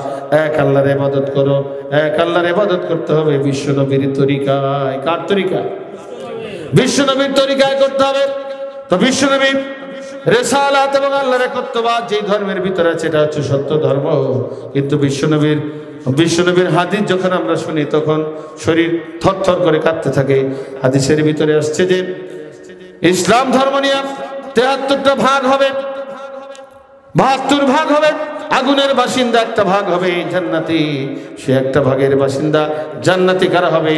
এক আল্লাহর ইবাদত করো। এক আল্লাহর ইবাদত করতে হবে বিশ্ব নবীর তরিকায়। কার তরিকায়? বিশ্ব নবীর তরিকায় করতে হবে। তো বিশ্ব নবীর রিসালাত এবং আল্লাহর একত্ববাদ যে ধর্মের ভিতরে আছে, এটা হচ্ছে সত্য ধর্ম। কিন্তু বিশ্বনবীর হাদিস যখন আমরা শুনি তখন শরীর থরথর করে কাঁপতে থাকে। হাদিসের ভিতরে আসছে যে ইসলাম ধর্ম নিয়ে 73টা ভাগ হবে, 72 ভাগ হবে। আগুনের বাসিন্দা একটা ভাগ হবে জান্নাতি, সে একটা ভাগের বাসিন্দা জান্নাতি কারা হবে?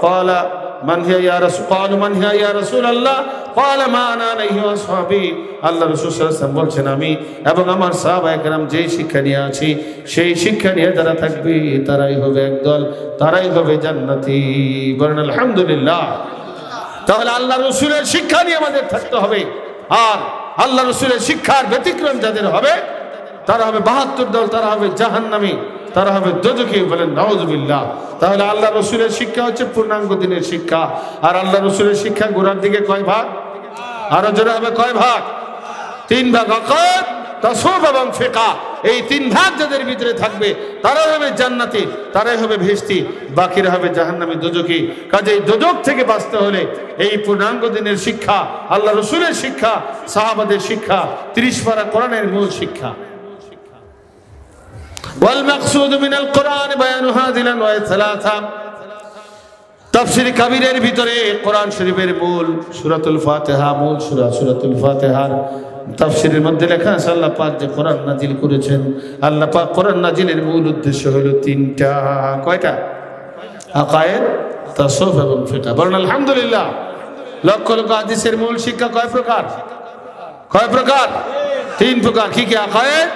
ক্বালা মান হিয়া ইয়া রাসূল, ক্বালু মান হিয়া ইয়া রাসূলুল্লাহ, ক্বালা মা আনা আলাইহি ওয়া আসহাবি। আল্লাহ রাসূল সাল্লাল্লাহু আলাইহি ওয়াসাল্লাম বলছেন, আমি এবং আমার সাহাবায়ে কেরাম যেই শিক্ষা নিয়ে আছি, সেই শিক্ষা নিয়ে যারা থাকবে তারাই হবে একদল, তারাই হবে জান্নাতি। বলেন আলহামদুলিল্লাহ। তাহলে আল্লাহ রাসূলের শিক্ষা নিয়ে আমাদের থাকতে হবে। আর আল্লাহ রাসূলের শিক্ষার ব্যতিক্রম যাদের হবে তারা হবে 72 দল, তারা হবে জাহান্নামী, তারা হবে দোজখী। বলেন নাউযুবিল্লাহ। তাহলে আল্লাহ রাসূলের শিক্ষা হচ্ছে পূর্ণাঙ্গ দিনের শিক্ষা। আর আল্লাহ রাসূলের শিক্ষা গোড়ার দিকে কয় ভাগ? আরো জোরে হবে, কয় ভাগ? 3 ভাগ। আকায়েদ, তাসawwুফ এবং ফিকহ, এই 3 ভাগ যাদের ভিতরে থাকবে তারাই হবে জান্নাতি, তারাই হবে বেহেশতি, বাকিরা হবে জাহান্নামী, দোজখী। কাজেই দোজখ থেকে বাঁচতে হলে এই পূর্ণাঙ্গ দিনের শিক্ষা, আল্লাহ রাসূলের শিক্ষা, সাহাবাদের শিক্ষা, 30 পারা কোরআনের মূল শিক্ষা। ওয়াল মাকসুদ মিনাল কোরআন বায়ানু হাযিল আনওয়া'i সালাসা। তাফসীর কাবীরের ভিতরে কোরআন শরীফের মূল সূরাতুল ফাতিহা, মূল সূরা সূরাতুল ফাতিহার তাফসীরের মধ্যে লেখা আছে আল্লাহ পাক যে কোরআন নাজিল করেছেন, আল্লাহ পাক কোরআন নাজিলের মূল উদ্দেশ্য হলো 3টা। কয়টা? আকায়েদ, তাসawwুফ এবং ফিকহ। বলেন আলহামদুলিল্লাহ। লক্ষ লক্ষ হাদিসের মূল শিক্ষা কয় প্রকার? কয় প্রকার? 3 প্রকার। কি কি? আকায়েদ,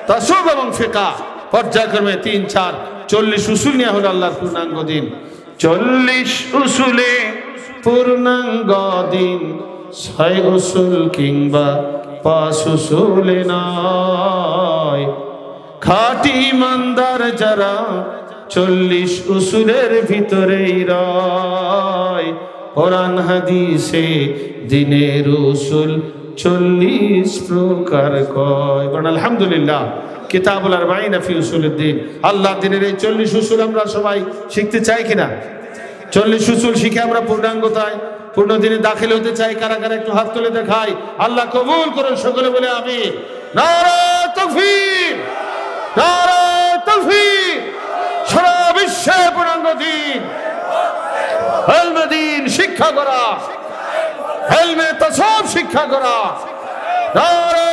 তাসawwুফ এবং ফিকহ। পর্যায়ক্রমে 3 4 40 উসুল নিয়ে হলো আল্লাহর পূর্ণাঙ্গ দিন। 40 উসুলে পূর্ণাঙ্গ দিন, 6 উসুল কিংবা 5 উসুলে নয়। খাঁটি ইমানদার যারা 40 উসুলের ভিতরেই রয়। কোরআন হাদিসে দিনের উসুল 40 প্রকার কয়। বলেন আলহামদুলিল্লাহ। কিতাবুল আরবাঈন ফি উসুলুদ্দিন, আল্লাহ দিনের এই 40 উসুল আমরা সবাই শিখতে চাই কিনা? 40 উসুল শিখে আমরা পূর্ণাঙ্গতায় পূর্ণ দিনে দাখিল হতে চাই। কারা কারা একটু হাত তুলে দেখাই। আল্লাহ কবুল করুন, সকলে বলে আমিন। নারে তাকবীর, নারে তাকবীর। সারা বিশ্বে পূর্ণাঙ্গ দিন, ইলমে দিন শিক্ষা করা, ইলমে তাসাউফ শিক্ষা করা। নারে